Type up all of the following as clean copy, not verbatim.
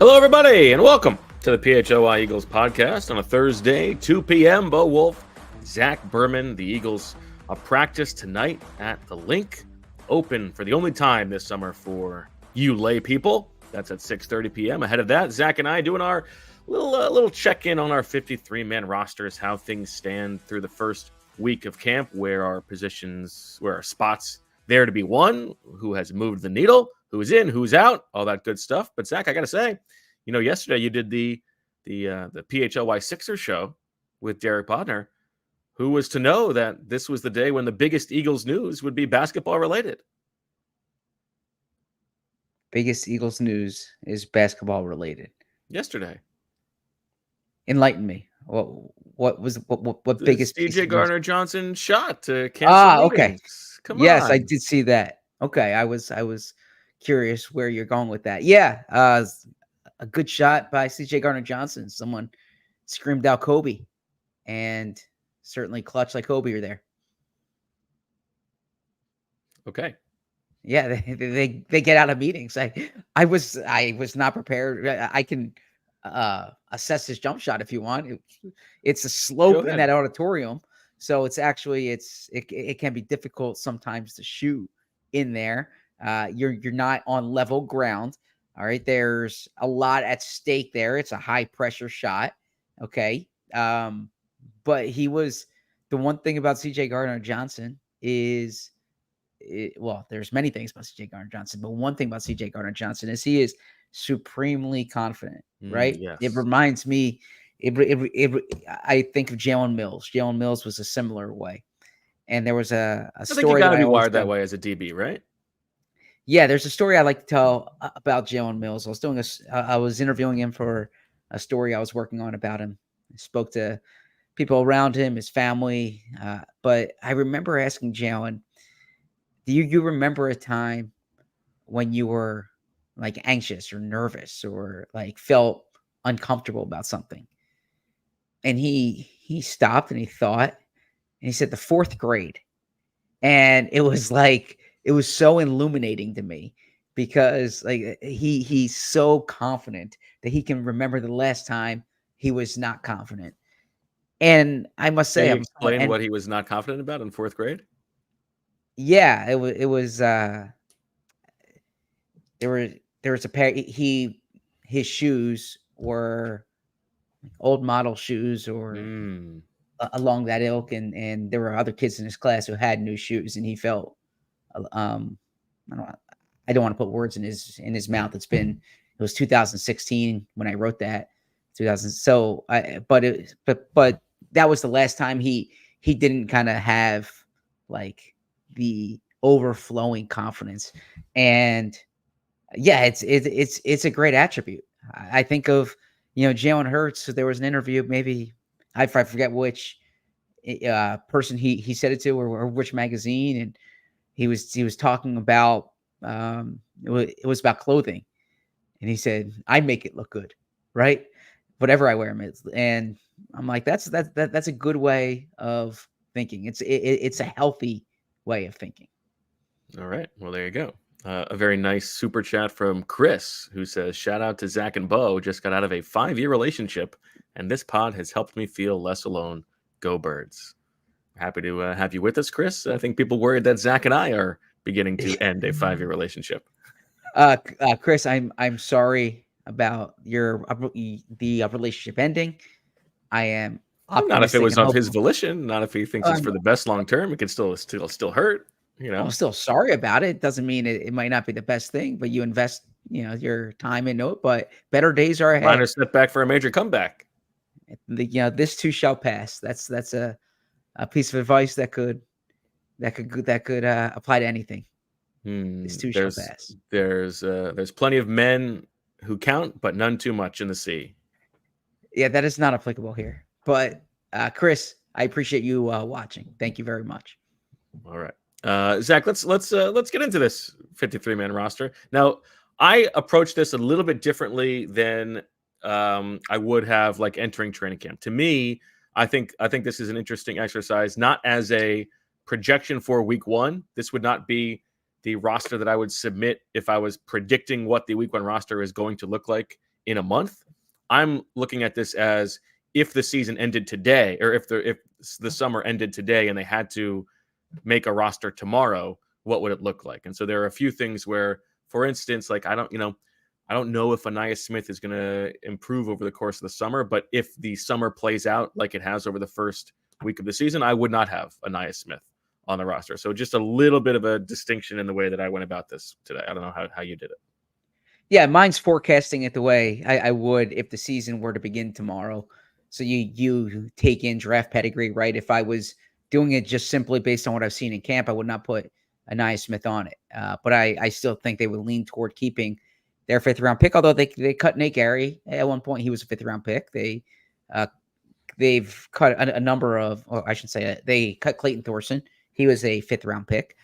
Hello, everybody, and welcome to the PHLY Eagles podcast on a Thursday, 2 p.m. Bo Wulf, Zach Berman, the Eagles practice tonight at the LINC, open for the only time this summer for you lay people. That's at 6:30 p.m. Ahead of that, Zach and I doing our little check-in on our 53-man rosters, how things stand through the first week of camp, where our spots there to be won, who has moved the needle, who's in, who's out, all that good stuff. But Zach, I got to say, yesterday you did the PHLY Sixers show with Derek Bodner. Who was to know that this was the day when the biggest Eagles news would be basketball related? Biggest Eagles news is basketball related. Yesterday. Enlighten me. What biggest CJ Gardner-Johnson shot to cancel meetings. Okay. Come yes, on. I did see that. Okay, I was curious where you're going with that. Yeah, a good shot by CJ Gardner-Johnson. Someone screamed out Kobe, and certainly clutch like Kobe are there. Okay. Yeah, they get out of meetings. I was not prepared. I can assess his jump shot if you want. It's a slope in that auditorium, so it's actually it can be difficult sometimes to shoot in there. You're not on level ground. All right, there's a lot at stake there. It's a high pressure shot. Okay, but the one thing about CJ Gardner-Johnson is. There's many things about CJ Gardner-Johnson, but one thing about CJ Gardner-Johnson is he is supremely confident, right? Yes. It reminds me, I think of Jalen Mills. Jalen Mills was a similar way. And there was a story. I think you got to be wired that way as a DB, right? Yeah, there's a story I like to tell about Jalen Mills. I was interviewing him for a story I was working on about him. I spoke to people around him, his family. But I remember asking Jalen, do you remember a time when you were like anxious or nervous or like felt uncomfortable about something? And he stopped and he thought, and he said the fourth grade. And it was so illuminating to me because like he's so confident that he can remember the last time he was not confident. And I must say, Can you explain what he was not confident about in fourth grade? Yeah, it was there was a pair his shoes were old model shoes or along that ilk, and there were other kids in his class who had new shoes, and he felt I don't want to put words in his mouth. It was 2016 when I wrote that 2000. So but that was the last time he didn't kind of have like the overflowing confidence. And yeah, it's a great attribute. I think of, Jalen Hurts. So there was an interview, maybe I forget which person he said it to or which magazine. And he was talking about, it was about clothing. And he said, I make it look good, right? Whatever I wear. And I'm like, that's a good way of thinking. It's a healthy way of thinking. All right. Well, there you go. A very nice super chat from Chris, who says, shout out to Zach and Bo. Just got out of a 5-year relationship, and this pod has helped me feel less alone. Go Birds. Happy to have you with us, Chris. I think people worried that Zach and I are beginning to end a 5-year relationship. Chris, I'm sorry about the relationship ending. I am not if it was of his volition, not if he thinks it's for the best long term. It could still hurt. I'm still sorry about it. It doesn't mean it might not be the best thing, but you invest, your time into it. But better days are ahead. Minor setback for a major comeback. This too shall pass. That's a piece of advice that could apply to anything. This too shall pass. There's plenty of men who count, but none too much in the sea. Yeah, that is not applicable here. But Chris, I appreciate you watching. Thank you very much. All right. Zach, let's get into this 53-man roster. Now, I approach this a little bit differently than I would have like entering training camp. To me, I think this is an interesting exercise, not as a projection for week one. This would not be the roster that I would submit if I was predicting what the week one roster is going to look like in a month. I'm looking at this as if the season ended today, or if the summer ended today and they had to make a roster tomorrow, what would it look like? And so there are a few things where, for instance, like I don't know if Ainias Smith is going to improve over the course of the summer, but if the summer plays out like it has over the first week of the season, I would not have Ainias Smith on the roster. So just a little bit of a distinction in the way that I went about this today. I don't know how you did it. Yeah, mine's forecasting it the way I would if the season were to begin tomorrow. So you take in draft pedigree, right? If I was doing it just simply based on what I've seen in camp, I would not put Ainias Smith on it. But I still think they would lean toward keeping their 5th-round pick, although they cut Nate Gary. At one point, he was a 5th-round pick. They've cut a number of, or I should say, they cut Clayton Thorson. He was a 5th-round pick.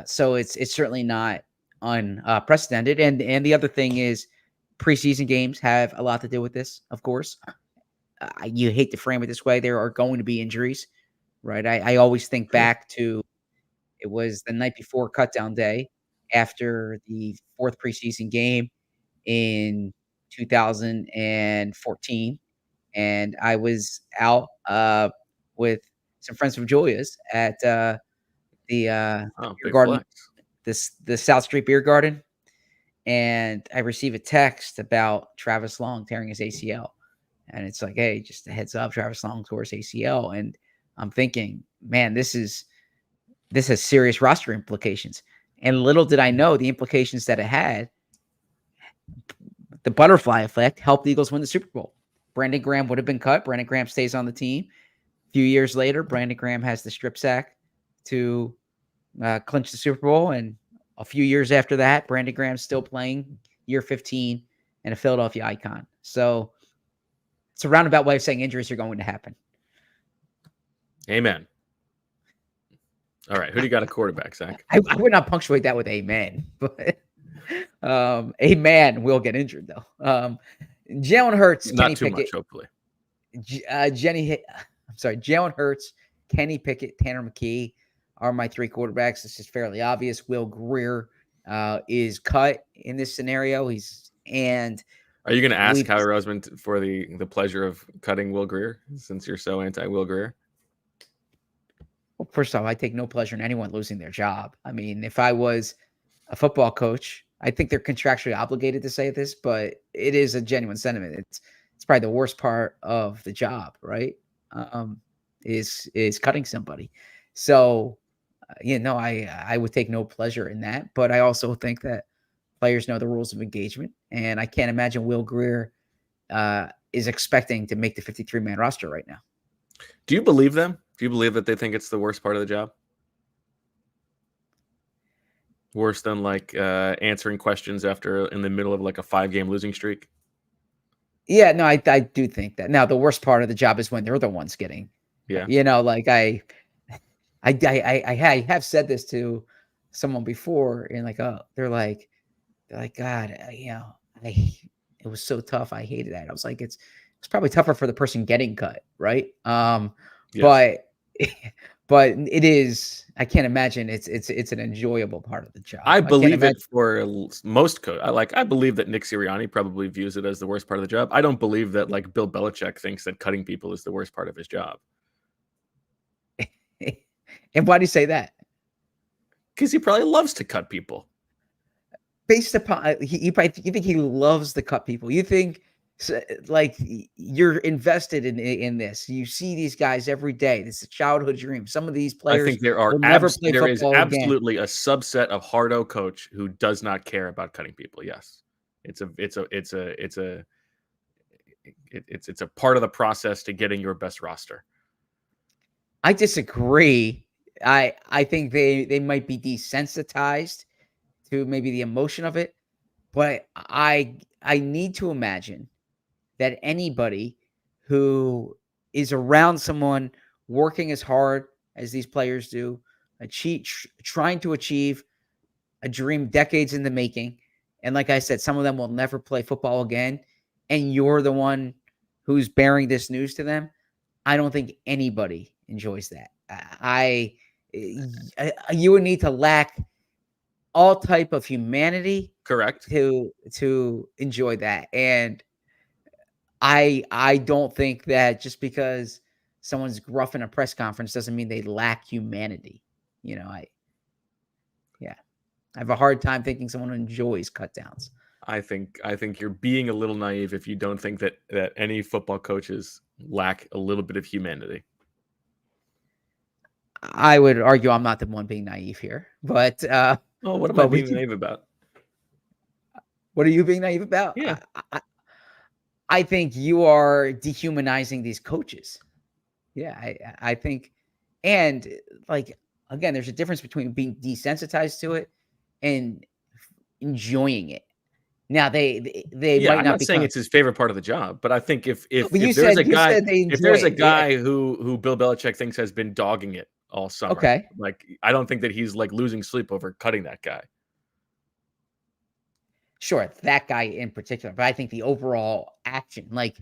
So it's certainly not unprecedented. And the other thing is preseason games have a lot to do with this, of course. You hate to frame it this way. There are going to be injuries, right? I always think back to, it was the night before cutdown day after the 4th preseason game in 2014. And I was out with some friends from Julia's at the beer garden, the South Street Beer Garden, and I received a text about Travis Long tearing his ACL, and it's like, hey, just a heads up, Travis Long tore his ACL, and I'm thinking, man, this has serious roster implications, and little did I know the implications that it had. The butterfly effect helped the Eagles win the Super Bowl. Brandon Graham would have been cut. Brandon Graham stays on the team. A few years later, Brandon Graham has the strip sack to clinch the Super Bowl. And a few years after that, Brandon Graham's still playing, year 15, and a Philadelphia icon. So it's a roundabout way of saying injuries are going to happen. Amen. All right. Who do you got a quarterback, Zach? I would not punctuate that with amen, but a man will get injured, though. Jalen Hurts, not Kenny too Pickett, much, hopefully. Jalen Hurts, Kenny Pickett, Tanner McKee are my 3 quarterbacks. This is fairly obvious. Will Grier is cut in this scenario. Are you going to ask Howie Roseman for the pleasure of cutting Will Grier, since you're so anti-Will Grier? Well, first off, I take no pleasure in anyone losing their job. I mean, if I was a football coach, I think they're contractually obligated to say this, but it is a genuine sentiment. It's probably the worst part of the job, right? Is cutting somebody. So, I would take no pleasure in that, but I also think that players know the rules of engagement, and I can't imagine Will Grier is expecting to make the 53-man roster right now. Do you believe them? Do you believe that they think it's the worst part of the job? Worse than like answering questions in the middle of like a 5-game losing streak? Yeah, no, I do think that. Now, the worst part of the job is when they're the ones getting, like I have said this to someone before, and like, they're like, God, it was so tough. I hated that. I was like, it's probably tougher for the person getting cut, right? Yes. But it is. I can't imagine it's an enjoyable part of the job. I believe it for most coach. I believe that Nick Sirianni probably views it as the worst part of the job. I don't believe that like Bill Belichick thinks that cutting people is the worst part of his job. And why do you say that? Because he probably loves to cut people. Based upon you think he loves to cut people. You think like you're invested in this. You see these guys every day. This is a childhood dream. Some of these players, I think there is absolutely a subset of hardo coach who does not care about cutting people. Yes, it's a part of the process to getting your best roster. I disagree. I think they might be desensitized to maybe the emotion of it, but I need to imagine that anybody who is around someone working as hard as these players do, trying to achieve a dream decades in the making, and like I said, some of them will never play football again, and you're the one who's bearing this news to them, I don't think anybody enjoys that. You would need to lack all type of humanity, correct, to enjoy that. And I don't think that just because someone's gruff in a press conference doesn't mean they lack humanity. I have a hard time thinking someone enjoys cutdowns. I think you're being a little naive if you don't think that any football coaches lack a little bit of humanity. I would argue I'm not the one being naive here, but what am I being naive about? What are you being naive about? Yeah. I think you are dehumanizing these coaches. Yeah, I think, and like, again, there's a difference between being desensitized to it and enjoying it. Now they might I'm not saying it's his favorite part of the job, but I think if there's a guy who Bill Belichick thinks has been dogging it all summer, okay, like I don't think that he's like losing sleep over cutting that guy. Sure, that guy in particular, but I think the overall action, like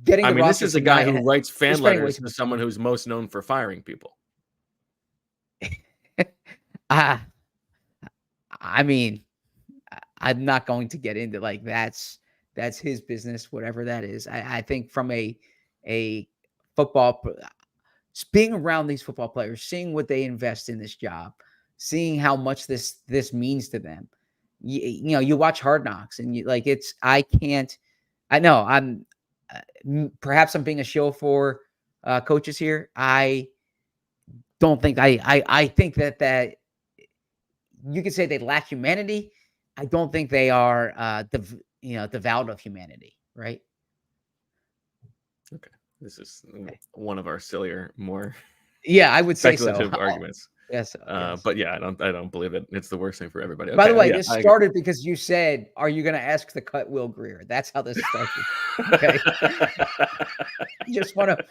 getting. This is a guy who writes fan letters to someone who's most known for firing people. I'm not going to get into like that's his business, whatever that is. I think from a football, being around these football players, seeing what they invest in this job, seeing how much this means to them. You watch Hard Knocks and I know I'm perhaps I'm being a show for coaches here. I don't think I think that you could say they lack humanity. I don't think they are devout of humanity, right? Okay, this is one of our sillier, more I would say speculative arguments. Yes, but I don't believe it. It's the worst thing for everybody. Okay, by the way, this started because you said, "Are you going to ask to cut Will Grier?" That's how this started. Okay, just want to.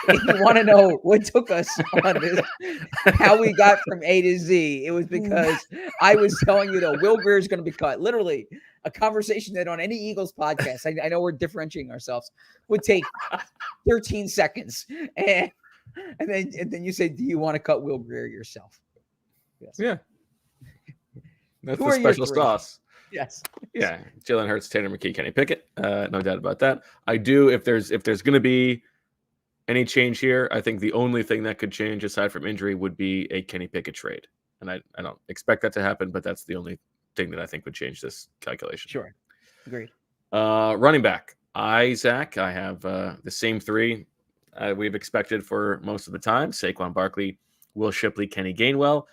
If you want to know what took us on this, how we got from A to Z, it was because I was telling you that Will Grier is going to be cut. Literally, a conversation that on any Eagles podcast, I know we're differentiating ourselves, would take 13 seconds, and then you say, "Do you want to cut Will Grier yourself?" Yes. Yeah. That's the special sauce. Yes. Yeah. Jalen Hurts, Tanner McKee, Kenny Pickett. No doubt about that. I do. If there's going to be any change here, I think the only thing that could change aside from injury would be a Kenny Pickett trade. And I don't expect that to happen, but that's the only thing that I think would change this calculation. Sure. Agreed. Running back. Zach, I have the same three we've expected for most of the time. Saquon Barkley, Will Shipley, Kenny Gainwell.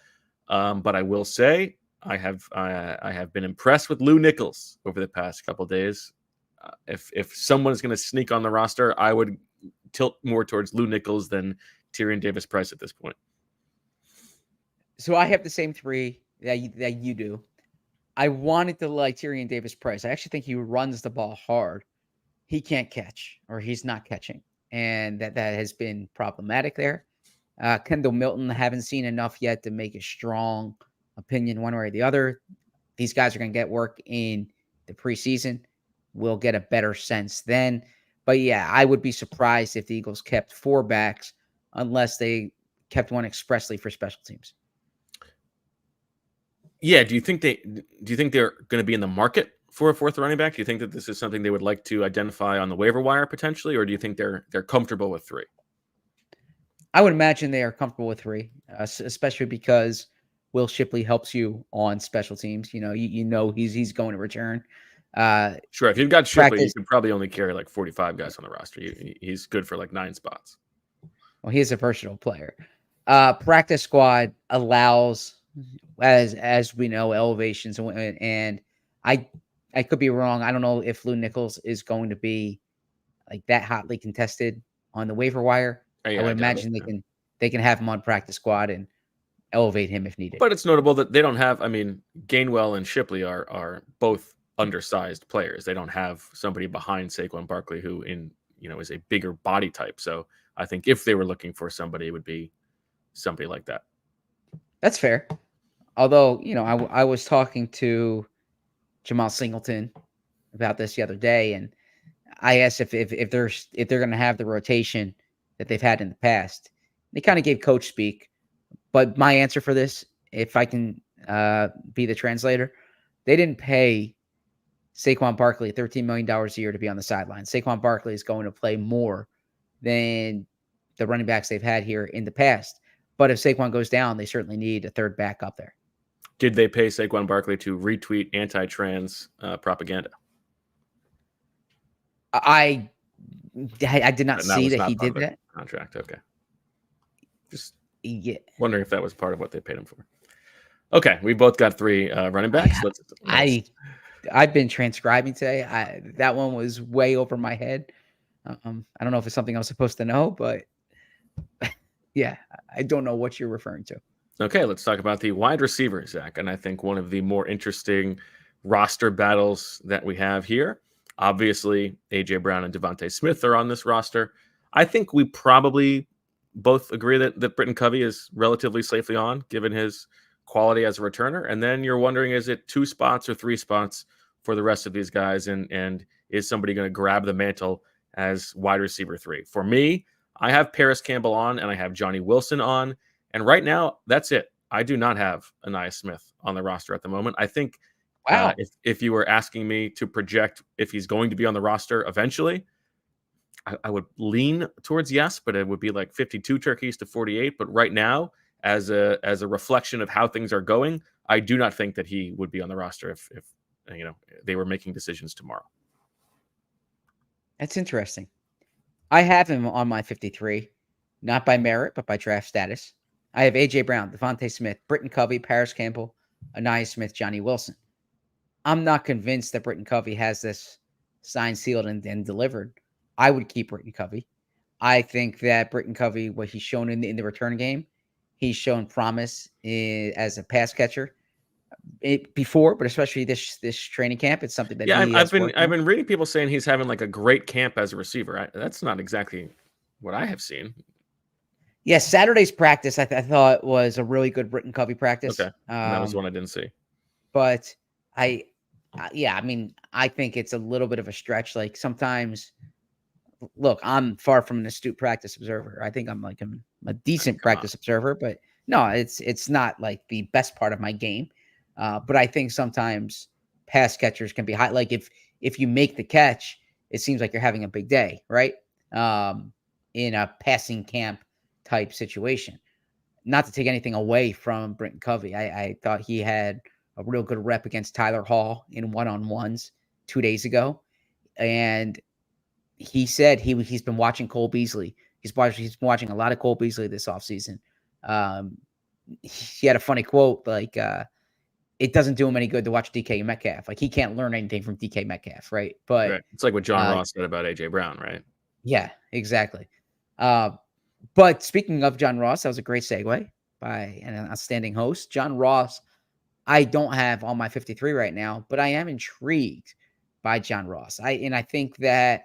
But I will say I have been impressed with Lou Nichols over the past couple of days. If someone's going to sneak on the roster, I would tilt more towards Lou Nichols than Tyrion Davis-Price at this point. So I have the same three that you do. I wanted to like Tyrion Davis-Price. I actually think he runs the ball hard. He can't catch, or he's not catching, and that has been problematic there. Kendall Milton, haven't seen enough yet to make a strong opinion one way or the other. These guys are going to get work in the preseason. We'll get a better sense then. But yeah, I would be surprised if the Eagles kept 4 backs unless they kept one expressly for special teams. Yeah, do you think they're going to be in the market for a 4th running back? Do you think that this is something they would like to identify on the waiver wire potentially, or do you think they're comfortable with 3? I would imagine they are comfortable with 3, especially because Will Shipley helps you on special teams. You know he's going to return. Sure, if you've got Shipley, you can probably only carry like 45 guys on the roster. He's good for like 9 spots. Well, he is a versatile player. Practice squad allows, as we know, elevations, and I could be wrong. I don't know if Lou Nichols is going to be like that hotly contested on the waiver wire. I would imagine they can have him on practice squad and elevate him if needed. But it's notable that they don't have. Gainwell and Shipley are both undersized players. They don't have somebody behind Saquon Barkley who is a bigger body type. So I think if they were looking for somebody, it would be somebody like that. That's fair. Although, I was talking to Jamal Singleton about this the other day, and I asked if they're going to have the rotation that they've had in the past. They kind of gave coach speak, but my answer for this, if I can be the translator, they didn't pay Saquon Barkley, $13 million a year to be on the sideline. Saquon Barkley is going to play more than the running backs they've had here in the past. But if Saquon goes down, they certainly need a third back up there. Did they pay Saquon Barkley to retweet anti-trans propaganda? I did not see that he did that. Contract, okay. Just Yeah. wondering if that was part of what they paid him for. Okay, we both got 3 running backs. I've been transcribing today. That one was way over my head. I don't know if it's something I'm supposed to know, but yeah, I don't know what you're referring to. Okay, let's talk about the wide receiver, Zach. And I think one of the more interesting roster battles that we have here. Obviously, A.J. Brown and Devontae Smith are on this roster. I think we probably both agree that Britton Covey is relatively safely on, given his quality as a returner. And then you're wondering, is it 2 spots or 3 spots for the rest of these guys? And is somebody going to grab the mantle as wide receiver 3? For me, I have Parris Campbell on and I have Johnny Wilson on. And right now, that's it. I do not have Ainias Smith on the roster at the moment. I think if you were asking me to project if he's going to be on the roster eventually, I would lean towards yes, but it would be like 52 turkeys to 48. But right now, as a reflection of how things are going, I do not think that he would be on the roster if they were making decisions tomorrow. That's interesting. I have him on my 53, not by merit, but by draft status. I have A.J. Brown, Devontae Smith, Britton Covey, Parris Campbell, Ainias Smith, Johnny Wilson. I'm not convinced that Britton Covey has this signed, sealed, and delivered. I would keep Britton Covey. I think that Britton Covey, what he's shown in the return game, he's shown promise as a pass catcher before, but especially this training camp. It's something that I've been reading people saying he's having like a great camp as a receiver. That's not exactly what I have seen. Yes, Saturday's practice I thought was a really good Britton Covey practice. Okay, that was one I didn't see. But I think it's a little bit of a stretch. Like sometimes, look, I'm far from an astute practice observer. I think I'm a decent practice observer, but no, it's not like the best part of my game. But I think sometimes pass catchers can be high. Like if you make the catch, it seems like you're having a big day, right? In a passing camp type situation. Not to take anything away from Britton Covey. I thought he had a real good rep against Tyler Hall in one-on-ones 2 days ago. And he said he's been watching Cole Beasley. He's been watching a lot of Cole Beasley this offseason. He had a funny quote, like, it doesn't do him any good to watch DK Metcalf. Like, he can't learn anything from DK Metcalf, right? But right. It's like what John Ross said about A.J. Brown, right? Yeah, exactly. But speaking of John Ross, that was a great segue by an outstanding host. John Ross, I don't have on my 53 right now, but I am intrigued by John Ross. I think that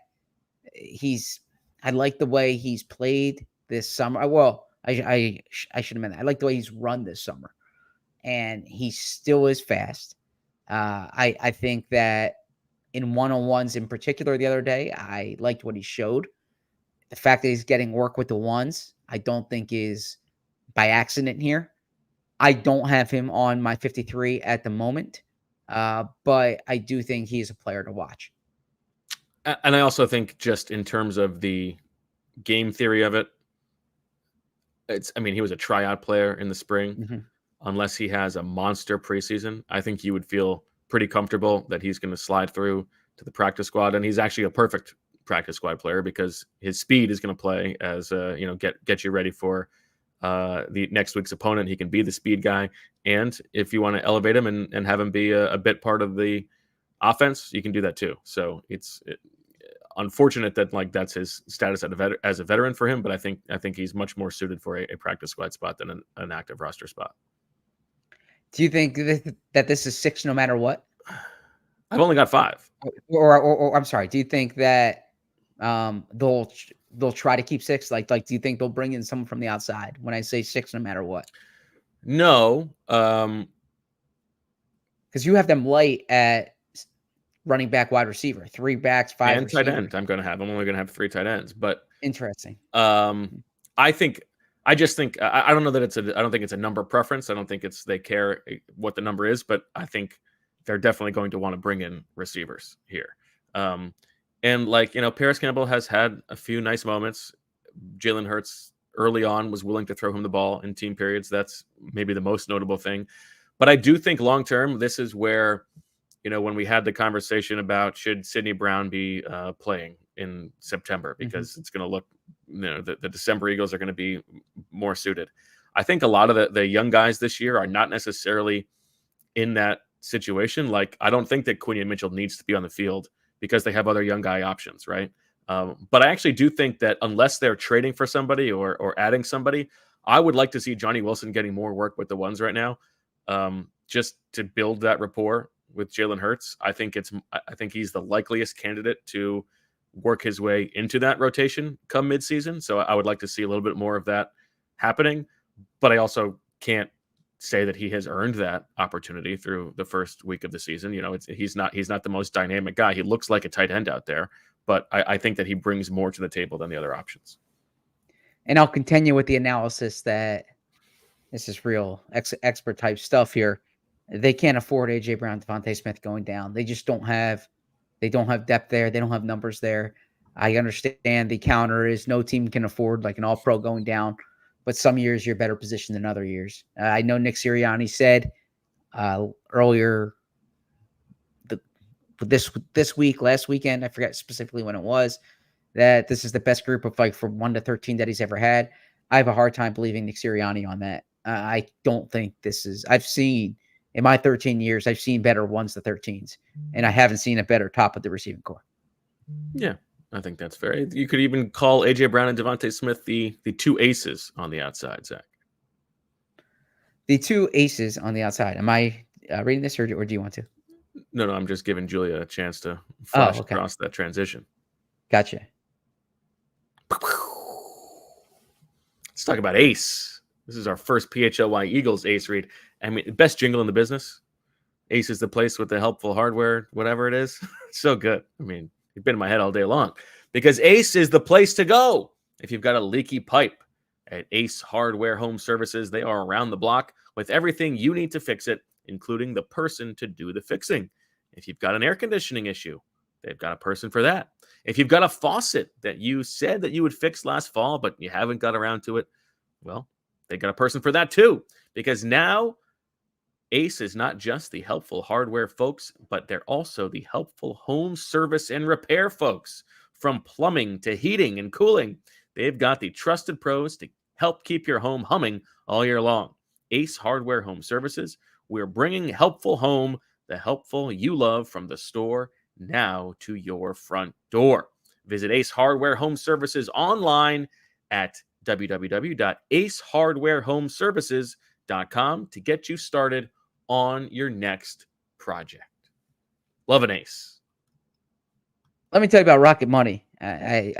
I like the way he's played this summer. Well, I should have meant that. I like the way he's run this summer, and he still is fast. I think that in one-on-ones in particular the other day, I liked what he showed. The fact that he's getting work with the ones, I don't think is by accident here. I don't have him on my 53 at the moment, but I do think he is a player to watch. And I also think just in terms of the game theory of it, he was a tryout player in the spring. Mm-hmm. Unless he has a monster preseason, I think you would feel pretty comfortable that he's going to slide through to the practice squad. And he's actually a perfect practice squad player because his speed is going to play as get you ready for the next week's opponent. He can be the speed guy, and if you want to elevate him and have him be a bit part of the offense, you can do that too. So it's unfortunate that that's his status as a veteran for him, but I think he's much more suited for a practice squad spot than an active roster spot. Do you think that this is 6 no matter what? I've only got 5. Or I'm sorry. Do you think that they'll try to keep 6? Like, do you think they'll bring in someone from the outside when I say 6 no matter what? No. Because you have them light at running back, wide receiver, 3 backs, 5 and tight end. I'm only going to have 3 tight ends, but interesting. I just think I don't know that I don't think it's a number preference. I don't think they care what the number is, but I think they're definitely going to want to bring in receivers here. And Parris Campbell has had a few nice moments. Jalen Hurts early on was willing to throw him the ball in team periods. That's maybe the most notable thing. But I do think long term, this is where, when we had the conversation about should Sidney Brown be playing in September, because it's going to look, the December Eagles are going to be more suited. I think a lot of the young guys this year are not necessarily in that situation. Like, I don't think that Quinion Mitchell needs to be on the field because they have other young guy options, right? But I actually do think that unless they're trading for somebody or adding somebody, I would like to see Johnny Wilson getting more work with the ones right now, just to build that rapport with Jalen Hurts. I think he's the likeliest candidate to work his way into that rotation come midseason. So I would like to see a little bit more of that happening, but I also can't say that he has earned that opportunity through the first week of the season. He's not the most dynamic guy. He looks like a tight end out there, but I think that he brings more to the table than the other options. And I'll continue with the analysis that this is real expert type stuff here. They can't afford AJ Brown, Devontae Smith going down. They just don't have depth there. They don't have numbers there. I understand the counter is no team can afford like an all-pro going down, but some years you're better positioned than other years. I know Nick Sirianni said earlier last weekend, I forget specifically when it was, that this is the best group of like from 1 to 13 that he's ever had. I have a hard time believing Nick Sirianni on that. I don't think in my 13 years, I've seen better 1s to 13s, and I haven't seen a better top of the receiving core. Yeah, I think that's fair. You could even call AJ Brown and Devontae Smith the two aces on the outside, Zach. The two aces on the outside. Am I reading this, or do you want to? No, I'm just giving Julia a chance to flash across that transition. Gotcha. Let's talk about ace. This is our first PHLY Eagles ace read. I mean, best jingle in the business. Ace is the place with the helpful hardware, whatever it is. So good. I mean, it's been in my head all day long because Ace is the place to go. If you've got a leaky pipe at Ace Hardware Home Services, they are around the block with everything you need to fix it, including the person to do the fixing. If you've got an air conditioning issue, they've got a person for that. If you've got a faucet that you said that you would fix last fall, but you haven't got around to it, well, they got a person for that too. Because now Ace is not just the helpful hardware folks, but they're also the helpful home service and repair folks. From plumbing to heating and cooling, they've got the trusted pros to help keep your home humming all year long. Ace Hardware Home Services, we're bringing helpful home, the helpful you love, from the store now to your front door. Visit Ace Hardware Home Services online at www.acehardwarehomeservices.com to get you started on your next project. Love an ace. Let me tell you about Rocket Money. I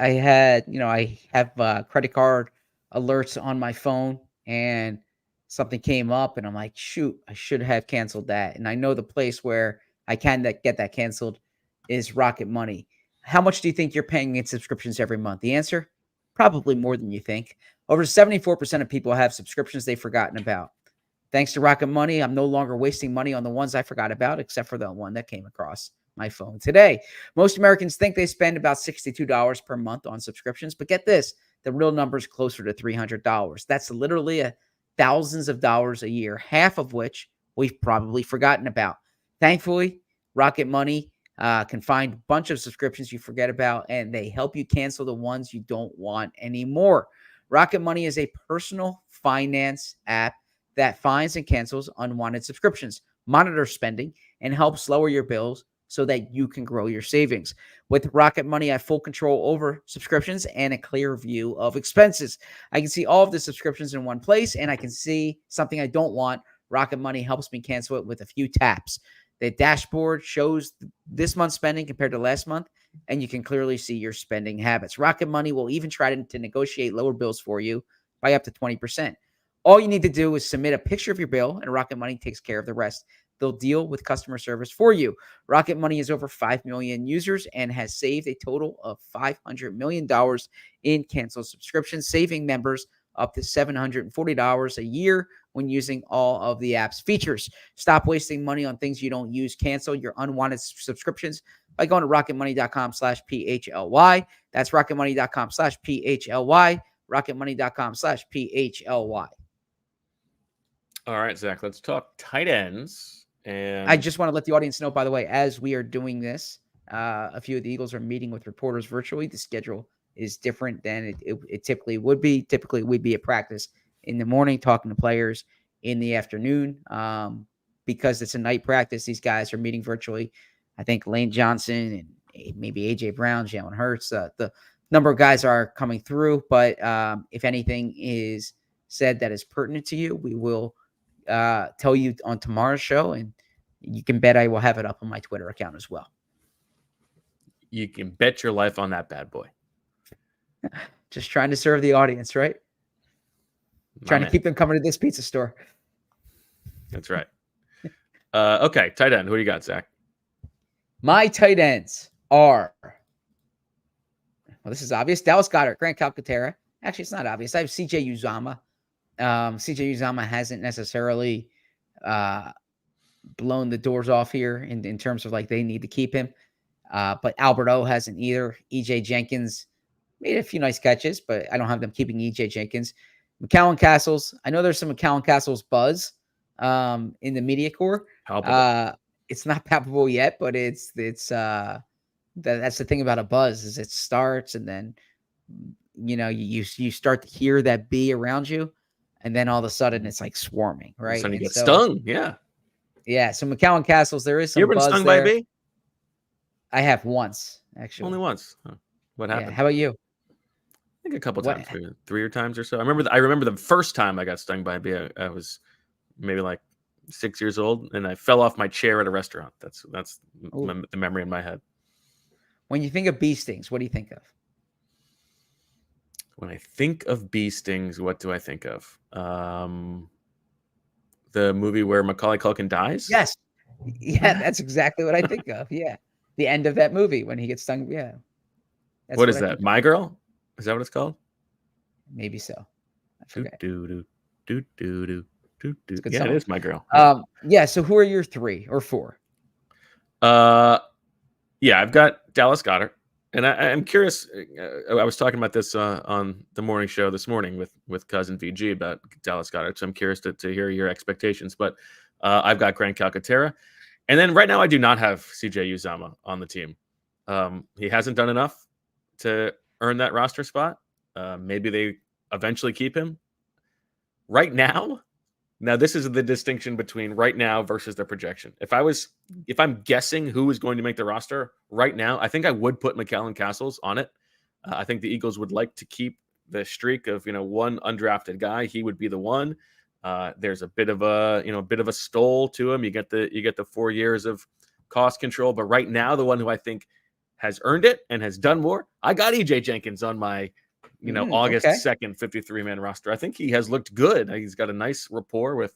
have credit card alerts on my phone, and something came up, and I'm like, shoot, I should have canceled that. And I know the place where I can get that canceled is Rocket Money. How much do you think you're paying in subscriptions every month? The answer? Probably more than you think. Over 74% of people have subscriptions they've forgotten about. Thanks to Rocket Money, I'm no longer wasting money on the ones I forgot about, except for the one that came across my phone today. Most Americans think they spend about $62 per month on subscriptions, but get this, the real number is closer to $300. That's literally thousands of dollars a year, half of which we've probably forgotten about. Thankfully, Rocket Money can find a bunch of subscriptions you forget about, and they help you cancel the ones you don't want anymore. Rocket Money is a personal finance app that finds and cancels unwanted subscriptions, monitors spending, and helps lower your bills so that you can grow your savings. With Rocket Money, I have full control over subscriptions and a clear view of expenses. I can see all of the subscriptions in one place, and I can see something I don't want. Rocket Money helps me cancel it with a few taps. The dashboard shows this month's spending compared to last month, and you can clearly see your spending habits. Rocket Money will even try to negotiate lower bills for you by up to 20%. All you need to do is submit a picture of your bill, and Rocket Money takes care of the rest. They'll deal with customer service for you. Rocket Money has over 5 million users and has saved a total of $500 million in canceled subscriptions, saving members up to $740 a year when using all of the app's features. Stop wasting money on things you don't use. Cancel your unwanted subscriptions by going to rocketmoney.com/PHLY. That's rocketmoney.com/PHLY. rocketmoney.com/PHLY. All right, Zach, let's talk tight ends. And I just want to let the audience know, by the way, as we are doing this, a few of the Eagles are meeting with reporters virtually. The schedule is different than it typically would be. Typically, we'd be at practice in the morning, talking to players in the afternoon. Because it's a night practice, these guys are meeting virtually. I think Lane Johnson and maybe A.J. Brown, Jalen Hurts, the number of guys are coming through. But if anything is said that is pertinent to you, we will tell you on tomorrow's show, and you can bet I will have it up on my Twitter account as well. You can bet your life on that bad boy. Just trying to serve the audience, right? Trying to keep them coming to this pizza store. That's right. Okay, tight end. Who do you got, Zach? My tight ends are, well, this is obvious. Dallas Goedert, Grant Calcaterra. Actually, it's not obvious. I have CJ Uzomah. CJ Uzomah hasn't necessarily blown the doors off here in terms of like they need to keep him. But Albert O hasn't either. EJ Jenkins made a few nice catches, but I don't have them keeping EJ Jenkins. McCallum Castles. I know there's some McCallum Castles buzz in the media corps. It's not palpable yet, but that's the thing about a buzz is it starts and then you start to hear that bee around you, and then all of a sudden it's like swarming, right? And you get stung, yeah. So McCallum Castles, there is some you ever been buzz stung there. by a bee? I have once, actually. Only once. Huh. What happened? How about you? I think a couple times, 3 times or so. I remember the first time I got stung by a bee. I was maybe like 6 years old, and I fell off my chair at a restaurant. That's the memory in my head. When you think of bee stings, what do you think of? When I think of bee stings, what do I think of? The movie where Macaulay Culkin dies? Yes. Yeah, that's exactly what I think of. Yeah. The end of that movie when he gets stung. Yeah. What is that? My Girl? Is that what it's called? Maybe so. I forget. Yeah, it is My Girl. Yeah. So who are your 3 or 4? Yeah, I've got Dallas Goedert, and I'm curious. I was talking about this on the morning show this morning with cousin VG about Dallas Goedert, so I'm curious to hear your expectations. But I've got Grant Calcaterra, and then right now I do not have CJ Uzomah on the team. He hasn't done enough to earn that roster spot. Maybe they eventually keep him. Right now, this is the distinction between right now versus the projection. If I'm guessing who is going to make the roster right now, I think I would put McCallum Castles on it. I think the Eagles would like to keep the streak of one undrafted guy. He would be the one. There's a bit of a stole to him. You get the 4 years of cost control, but right now the one who I think has earned it and has done more, I got EJ Jenkins on my August 2nd 53-man roster. I think he has looked good. He's got a nice rapport with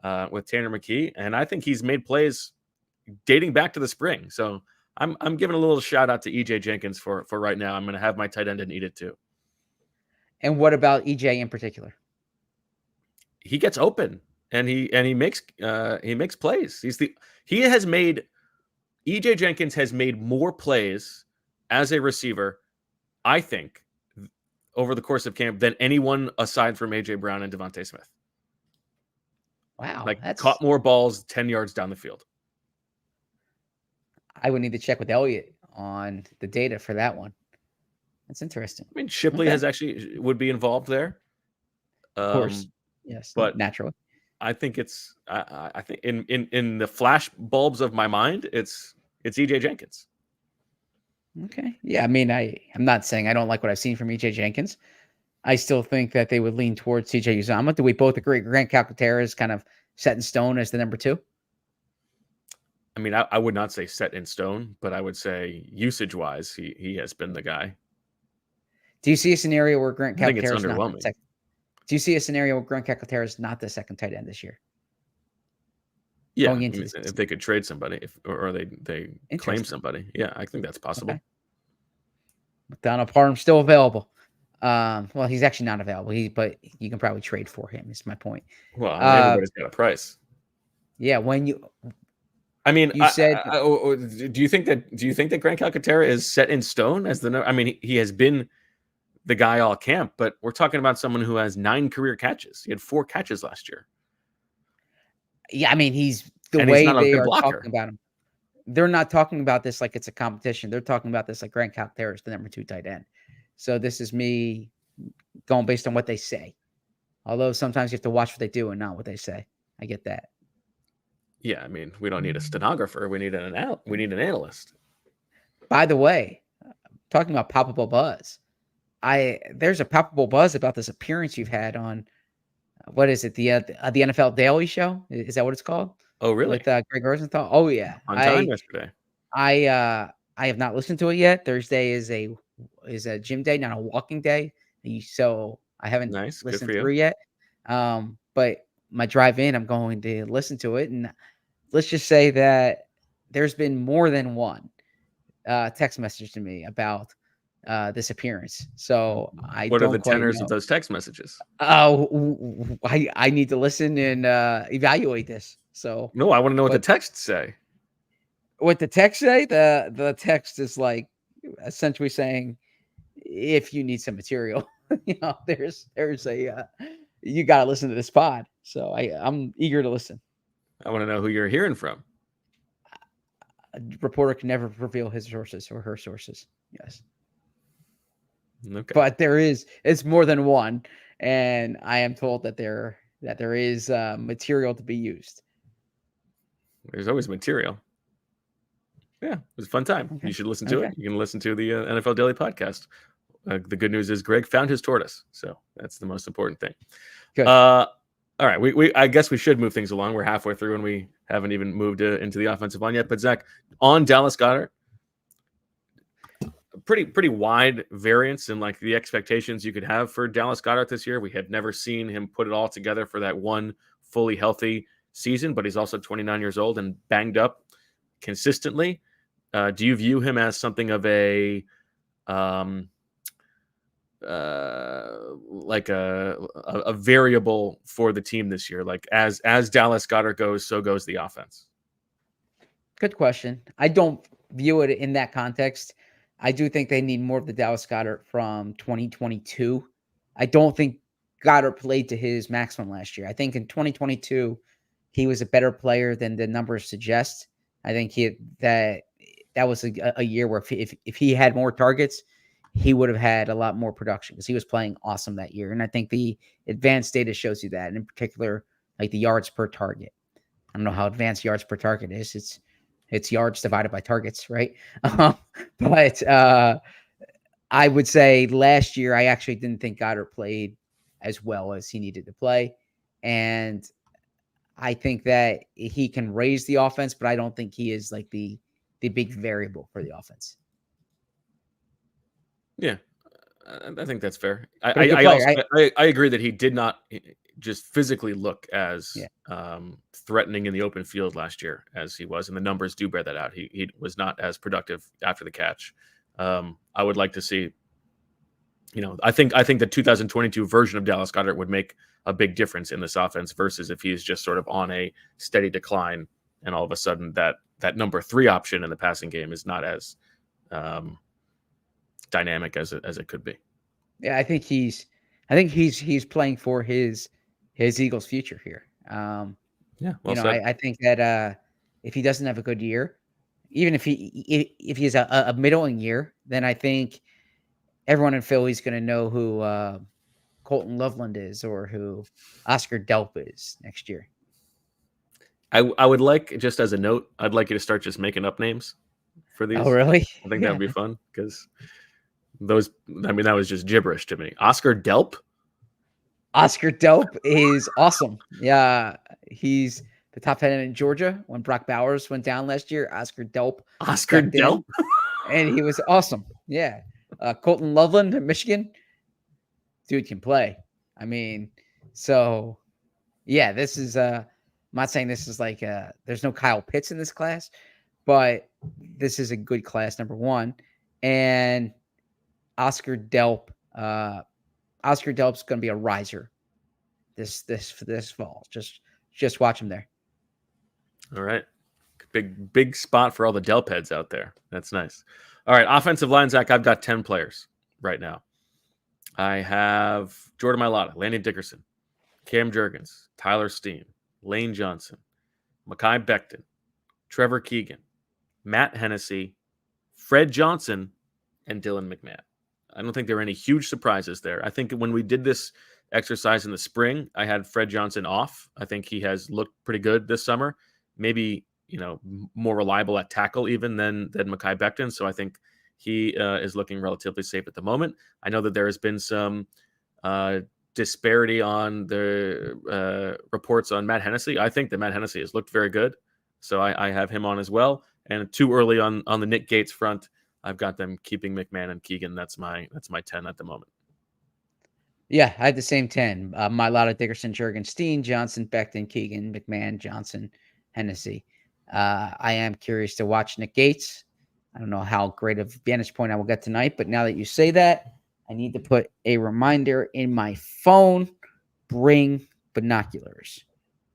Tanner McKee, and I think he's made plays dating back to the spring. So I'm giving a little shout out to EJ Jenkins for right now. I'm going to have my tight end and eat it too. And what about EJ in particular? He gets open and he makes plays. EJ Jenkins has made more plays as a receiver, I think, over the course of camp than anyone aside from A.J. Brown and Devontae Smith. Wow. Caught more balls 10 yards down the field. I would need to check with Elliott on the data for that one. That's interesting. I mean, Shipley would be involved there. Of course. Yes. But naturally. I think I think in the flash bulbs of my mind, it's EJ Jenkins. Okay. Yeah. I mean, I'm not saying I don't like what I've seen from EJ Jenkins. I still think that they would lean towards CJ Uzomah. Do we both agree Grant Calcaterra is kind of set in stone as the number 2? I mean, I would not say set in stone, but I would say usage-wise, he has been the guy. Do you see a scenario where Grant Calcaterra is underwhelming? Do you see a scenario where Grant Calcaterra is not the second tight end this year? Yeah, if they could trade somebody, or they claim somebody, yeah, I think that's possible. Okay. Donald Parham's still available. Well, he's actually not available. But you can probably trade for him. Is my point. Well, I mean, everybody's got a price. Yeah, when you said, do you think that Grant Calcaterra is set in stone as the? I mean, he has been the guy all camp, but we're talking about someone who has 9 career catches. He had 4 catches last year. Yeah, I mean, he's not a they good are blocker. talking about him. They're not talking about this like it's a competition. They're talking about this like Grant Calcaterra is the number 2 tight end. So this is me going based on what they say. Although sometimes you have to watch what they do and not what they say. I get that. Yeah, I mean, we don't need a stenographer. We need an analyst. By the way, talking about palpable buzz, there's a palpable buzz about this appearance you've had on what is it, the NFL Daily Show? Is that what it's called? Oh, really? With Greg Rosenthal? Oh, yeah. On time yesterday. I have not listened to it yet. Thursday is a gym day, not a walking day. So I haven't listened through yet. But my drive in, I'm going to listen to it. And let's just say that there's been more than one text message to me about this appearance. So what are the tenors of those text messages? Oh, I need to listen and evaluate this. So no, I want to know what the texts say. What the text say? The text is like essentially saying, if you need some material, there's a you got to listen to this pod. So I'm eager to listen. I want to know who you're hearing from. A reporter can never reveal his sources or her sources. Yes. Okay. But it's more than one, and I am told that there is material to be used. There's always material. Yeah, it was a fun time. Okay. You should listen to it. You can listen to the NFL Daily podcast. The good news is Greg found his tortoise, so that's the most important thing. Good. All right, we I guess we should move things along. We're halfway through, and we haven't even moved into the offensive line yet. But Zach, on Dallas Goedert, pretty wide variance in like the expectations you could have for Dallas Goedert this year. We had never seen him put it all together for that one fully healthy season, but he's also 29 years old and banged up consistently. Do you view him as something of a like a variable for the team this year? Like as Dallas Goedert goes, so goes the offense. Good question. I don't view it in that context. I do think they need more of the Dallas Goedert from 2022. I don't think Goddard played to his maximum last year. I think in 2022, he was a better player than the numbers suggest. I think that was a year where if he had more targets, he would have had a lot more production because he was playing awesome that year. And I think the advanced data shows you that, and in particular, like the yards per target. I don't know how advanced yards per target is. It's yards divided by targets, right? But I would say last year, I actually didn't think Goddard played as well as he needed to play. And I think that he can raise the offense, but I don't think he is like the big variable for the offense. Yeah, I think that's fair. I agree that he did not just physically look as threatening in the open field last year as he was, and the numbers do bear that out. He was not as productive after the catch. I would like to see, I think the 2022 version of Dallas Goedert would make a big difference in this offense versus if he's just sort of on a steady decline and all of a sudden that number 3 option in the passing game is not as dynamic as it could be. Yeah, I think he's playing for his Eagles future here. I think that if he doesn't have a good year, even if he has a middling year, then I think everyone in Philly is going to know who Colton Loveland is or who Oscar Delp is next year. I would like, just as a note, I'd like you to start just making up names for these. Oh, really? I think that would be fun because that was just gibberish to me. Oscar Delp? Oscar Delp is awesome. Yeah, he's the top 10 in Georgia when Brock Bowers went down last year. Oscar Delp. And he was awesome. Yeah. Colton Loveland in Michigan. Dude can play. I mean, so yeah, this is I'm not saying this is like there's no Kyle Pitts in this class, but this is a good class, number one. And Oscar Delp Oscar Delp's going to be a riser this fall. Just watch him there. All right. Big spot for all the Delp heads out there. That's nice. All right. Offensive line, Zach, I've got 10 players right now. I have Jordan Mailata, Landon Dickerson, Cam Jurgens, Tyler Steen, Lane Johnson, Mekhi Becton, Trevor Keegan, Matt Hennessy, Fred Johnson, and Dylan McMahon. I don't think there are any huge surprises there. I think when we did this exercise in the spring, I had Fred Johnson off. I think he has looked pretty good this summer. Maybe, more reliable at tackle even than Mekhi Becton. So I think he is looking relatively safe at the moment. I know that there has been some disparity on the reports on Matt Hennessy. I think that Matt Hennessy has looked very good. So I have him on as well. And too early on the Nick Gates front, I've got them keeping McMahon and Keegan. That's my 10 at the moment. Yeah, I had the same 10. Mailata, Dickerson, Jurgens, Steen, Johnson, Becton, Keegan, McMahon, Johnson, Hennessy. I am curious to watch Nick Gates. I don't know how great of vantage point I will get tonight, but now that you say that, I need to put a reminder in my phone. Bring binoculars,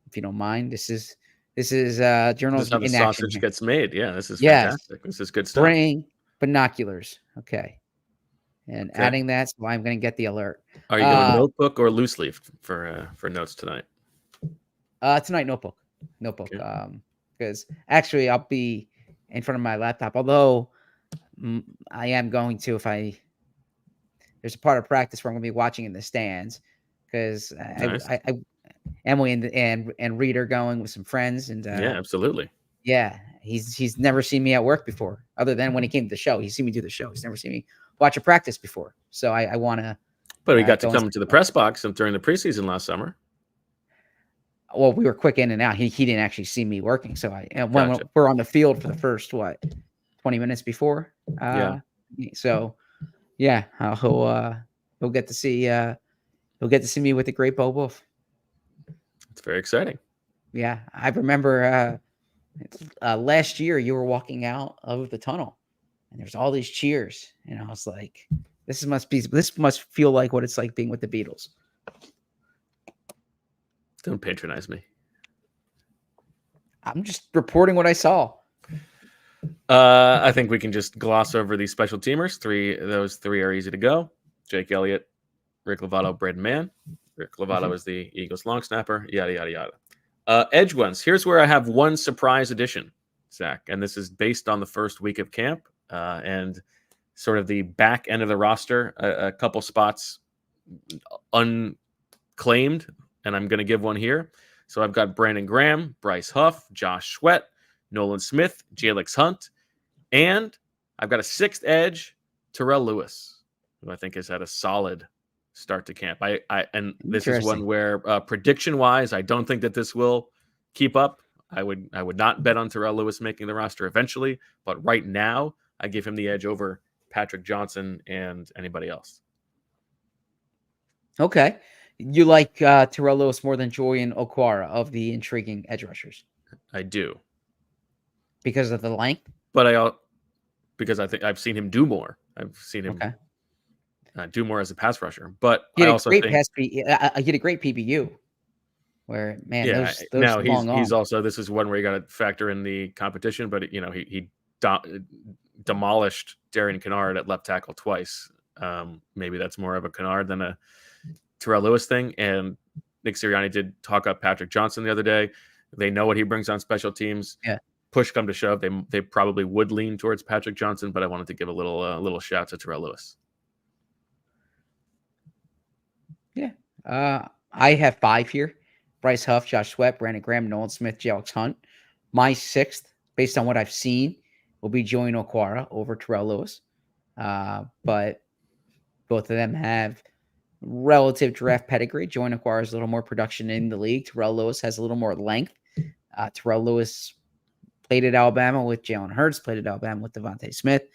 if you don't mind. This is journalism how the in action sausage here. gets made. Yeah, this is Yes. fantastic. This is good stuff. Bring binoculars. Okay. And adding that, so I'm going to get the alert. Are you going notebook or loose leaf for notes tonight? Tonight, notebook. Okay. Because actually I'll be in front of my laptop. Although I am going to, there's a part of practice where I'm going to be watching in the stands because Nice. I Emily and Reed are going with some friends, and yeah, absolutely. Yeah, he's never seen me at work before, other than when he came to the show. He's seen me do the show. He's never seen me watch a practice before. So I want to. But he got to come to the press box during the preseason last summer. Well, we were quick in and out. He didn't actually see me working. So when we're on the field for the first 20 minutes before. Yeah. So yeah, he'll get to see me with the great Bo Wulf. It's very exciting. Yeah, I remember last year you were walking out of the tunnel, and there's all these cheers, and I was like, this must feel like what it's like being with the Beatles. Don't patronize me. I'm just reporting what I saw. I think we can just gloss over these special teamers. Those three are easy to go. Jake Elliott, Rick Lovato, Braden Mann. Rick Lovato is the Eagles long snapper. Yada, yada, yada. Edge ones. Here's where I have one surprise addition, Zach. And this is based on the first week of camp and sort of the back end of the roster. A couple spots unclaimed. And I'm going to give one here. So I've got Brandon Graham, Bryce Huff, Josh Sweat, Nolan Smith, Jalix Hunt, and I've got a sixth edge, Terrell Lewis, who I think has had a solid start to camp. And this is one where prediction-wise, I don't think that this will keep up. I would not bet on Terrell Lewis making the roster eventually, but right now I give him the edge over Patrick Johnson and anybody else. Okay. You like Terrell Lewis more than Julian Okwara of the intriguing edge rushers? I do. Because of the length? But because I think I've seen him do more. I've seen him do more as a pass rusher. But I also think he had a great PBU. Where those now he's also, this is one where you got to factor in the competition. But he demolished Darian Kennard at left tackle twice. Maybe that's more of a Kennard than a Terrell Lewis thing. And Nick Sirianni did talk up Patrick Johnson the other day. They know what he brings on special teams. Yeah. Push come to shove, they probably would lean towards Patrick Johnson, but I wanted to give a little shout to Terrell Lewis. Yeah. I have 5 here. Bryce Huff, Josh Sweat, Brandon Graham, Nolan Smith, Jalix Hunt. My 6th, based on what I've seen, will be Julian Okwara over Terrell Lewis. But both of them have relative draft pedigree. Julian Okwara has a little more production in the league. Terrell Lewis has a little more length. Terrell Lewis played at Alabama with Jalen Hurts, played at Alabama with Devontae Smith.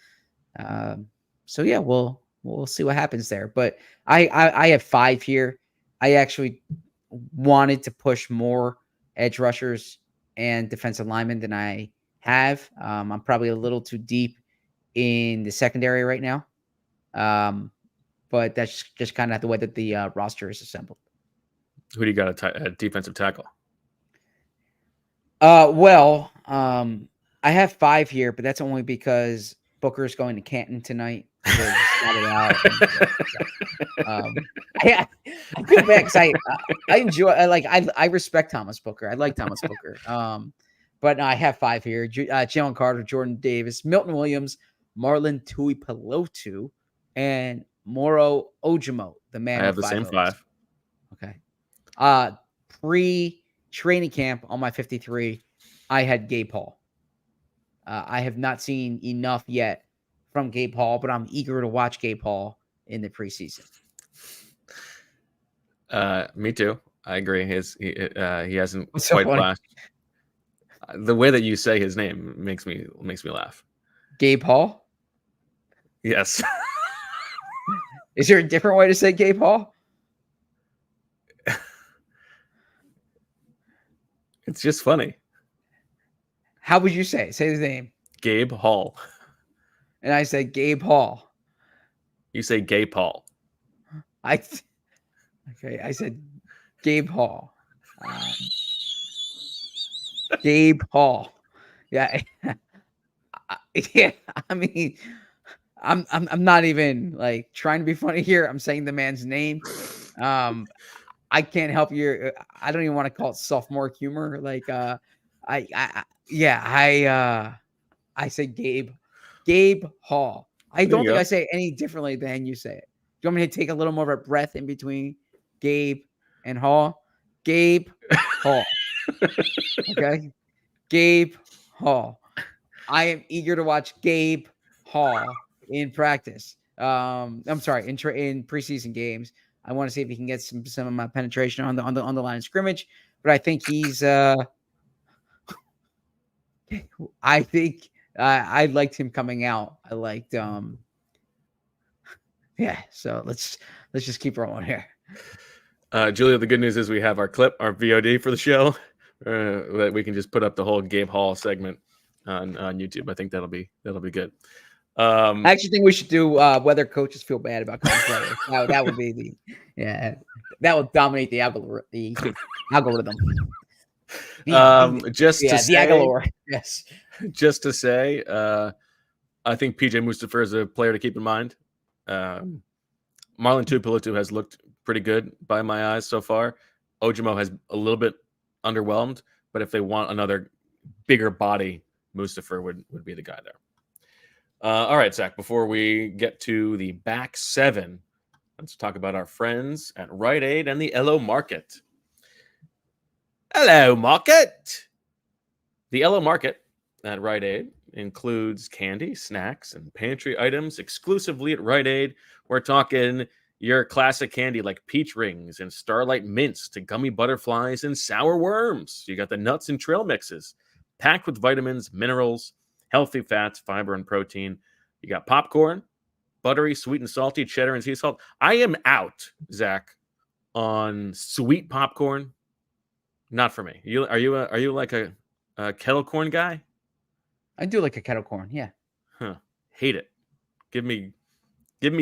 So yeah, we'll see what happens there. But I have 5 here. I actually wanted to push more edge rushers and defensive linemen than I have. I'm probably a little too deep in the secondary right now. but that's just kind of the way that the roster is assembled. Who do you got at defensive tackle? I have 5 here, but that's only because Booker's going to Canton tonight. To scout it out. I feel bad because I enjoy. I respect Thomas Booker. I like Thomas Booker. But no, I have 5 here: Jalen Carter, Jordan Davis, Milton Williams, Marlon Tuipulotu, and Moro Ojimo. The man. I have the same 5. Okay. Pre-training camp on my 53, I had Gabe Hall. I have not seen enough yet from Gabe Hall, but I'm eager to watch Gabe Hall in the preseason. Me too. I agree. He hasn't so quite funny? flashed. The way that you say his name makes me laugh. Gabe Hall? Yes. Is there a different way to say Gabe Hall? It's just funny. How would you say it? Say his name. Gabe Hall. And I said Gabe Hall. You say Gay Paul. Okay. I said Gabe Hall. Gabe Hall. Yeah. Yeah. I mean, I'm not even like trying to be funny here. I'm saying the man's name. I can't help you. I don't even want to call it sophomore humor. Like, I say Gabe Hall. I don't think I say it any differently than you say it. Do you want me to take a little more of a breath in between Gabe and Hall? Gabe Hall. Okay. Gabe Hall. I am eager to watch Gabe Hall in practice. I'm sorry, in preseason games. I want to see if he can get some of my penetration on the line of scrimmage. But I think he's I think I liked him coming out. I liked yeah, so let's just keep rolling here. Julia, the good news is we have our clip, our VOD for the show, that we can just put up the whole Gabe Hall segment on YouTube. I think that'll be good. I actually think we should do whether coaches feel bad about coaching players. That would be that would dominate the algorithm. Yes. Just to say, I think PJ Mustafa is a player to keep in mind. Marlon Tuipulotu has looked pretty good by my eyes so far. Ojimo has a little bit underwhelmed, but if they want another bigger body, Mustafa would be the guy there. All right, Zach, before we get to the back 7, let's talk about our friends at Rite Aid and the LO Market. Hello, Market! The LO Market at Rite Aid includes candy, snacks, and pantry items exclusively at Rite Aid. We're talking your classic candy like peach rings and Starlight Mints to gummy butterflies and sour worms. You got the nuts and trail mixes packed with vitamins, minerals, healthy fats, fiber, and protein. You got popcorn, buttery, sweet and salty, cheddar and sea salt. I am out, Zach, on sweet popcorn. Not for me. Are you like a kettle corn guy? I do like a kettle corn, yeah. Huh. Hate it. Give me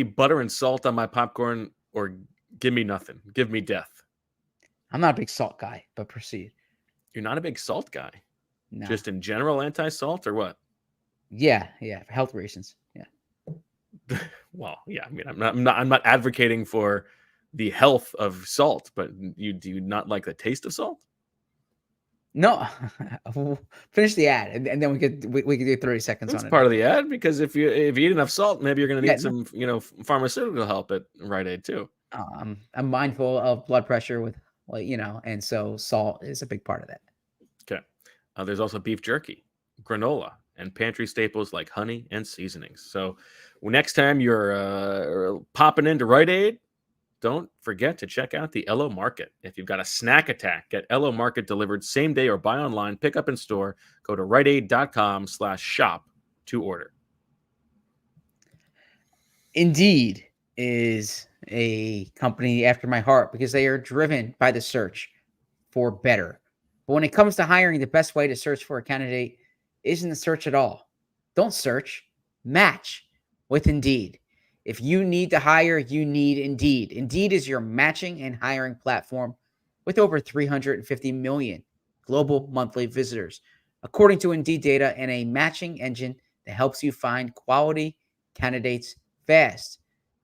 butter and salt on my popcorn, or give me nothing. Give me death. I'm not a big salt guy, but proceed. You're not a big salt guy? No. Just in general anti-salt or what? Yeah, for health reasons. Yeah. Well, yeah. I mean, I'm not advocating for the health of salt, but do you not like the taste of salt? No. Finish the ad, and then we could do 30 seconds on it. That's part of the ad, because if you eat enough salt, maybe you're going to need some pharmaceutical help at Rite Aid too. I'm mindful of blood pressure with and so salt is a big part of that. Okay. There's also beef jerky, granola, and pantry staples like honey and seasonings. So next time you're popping into Rite Aid, don't forget to check out the LO Market. If you've got a snack attack, get LO Market delivered same day or buy online, pick up in store. Go to riteaid.com/shop to order. Indeed is a company after my heart because they are driven by the search for better. But when it comes to hiring, the best way to search for a candidate isn't the search at all. Don't search, match with Indeed. If you need to hire, you need Indeed. Indeed is your matching and hiring platform with over 350 million global monthly visitors, according to Indeed data, and a matching engine that helps you find quality candidates fast.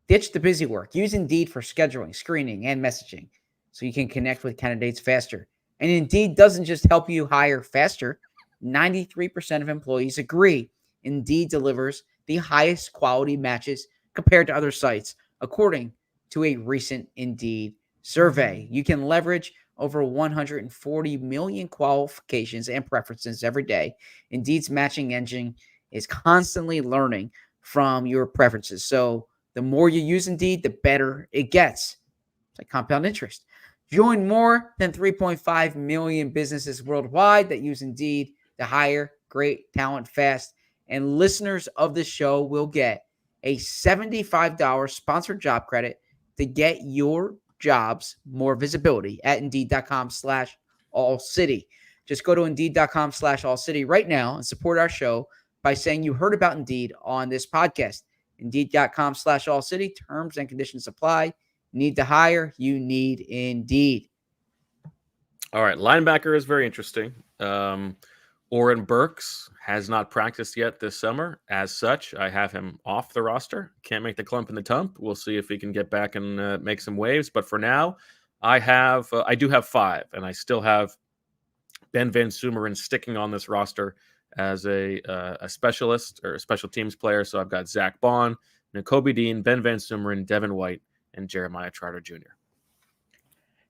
Ditch the busy work. Use Indeed for scheduling, screening, and messaging so you can connect with candidates faster. And Indeed doesn't just help you hire faster. 93% of employees agree Indeed delivers the highest quality matches compared to other sites, according to a recent Indeed survey. You can leverage over 140 million qualifications and preferences every day. Indeed's matching engine is constantly learning from your preferences. So the more you use Indeed, the better it gets. It's like compound interest. Join more than 3.5 million businesses worldwide that use Indeed to hire great talent fast. And listeners of the show will get a $75 sponsored job credit to get your jobs more visibility at Indeed.com/AllCity. Just go to Indeed.com/AllCity right now and support our show by saying you heard about Indeed on this podcast. Indeed.com/AllCity. Terms and conditions apply. Need to hire? You need Indeed. All right. Linebacker is very interesting. Oren Burks has not practiced yet this summer. As such, I have him off the roster. Can't make the clump in the tump. We'll see if he can get back and make some waves. But for now, I do have 5, and I still have Ben Van Sumeren sticking on this roster as a specialist or a special teams player. So I've got Zach Bond, Nakobe Dean, Ben Van Sumeren, Devin White, and Jeremiah Trotter Jr.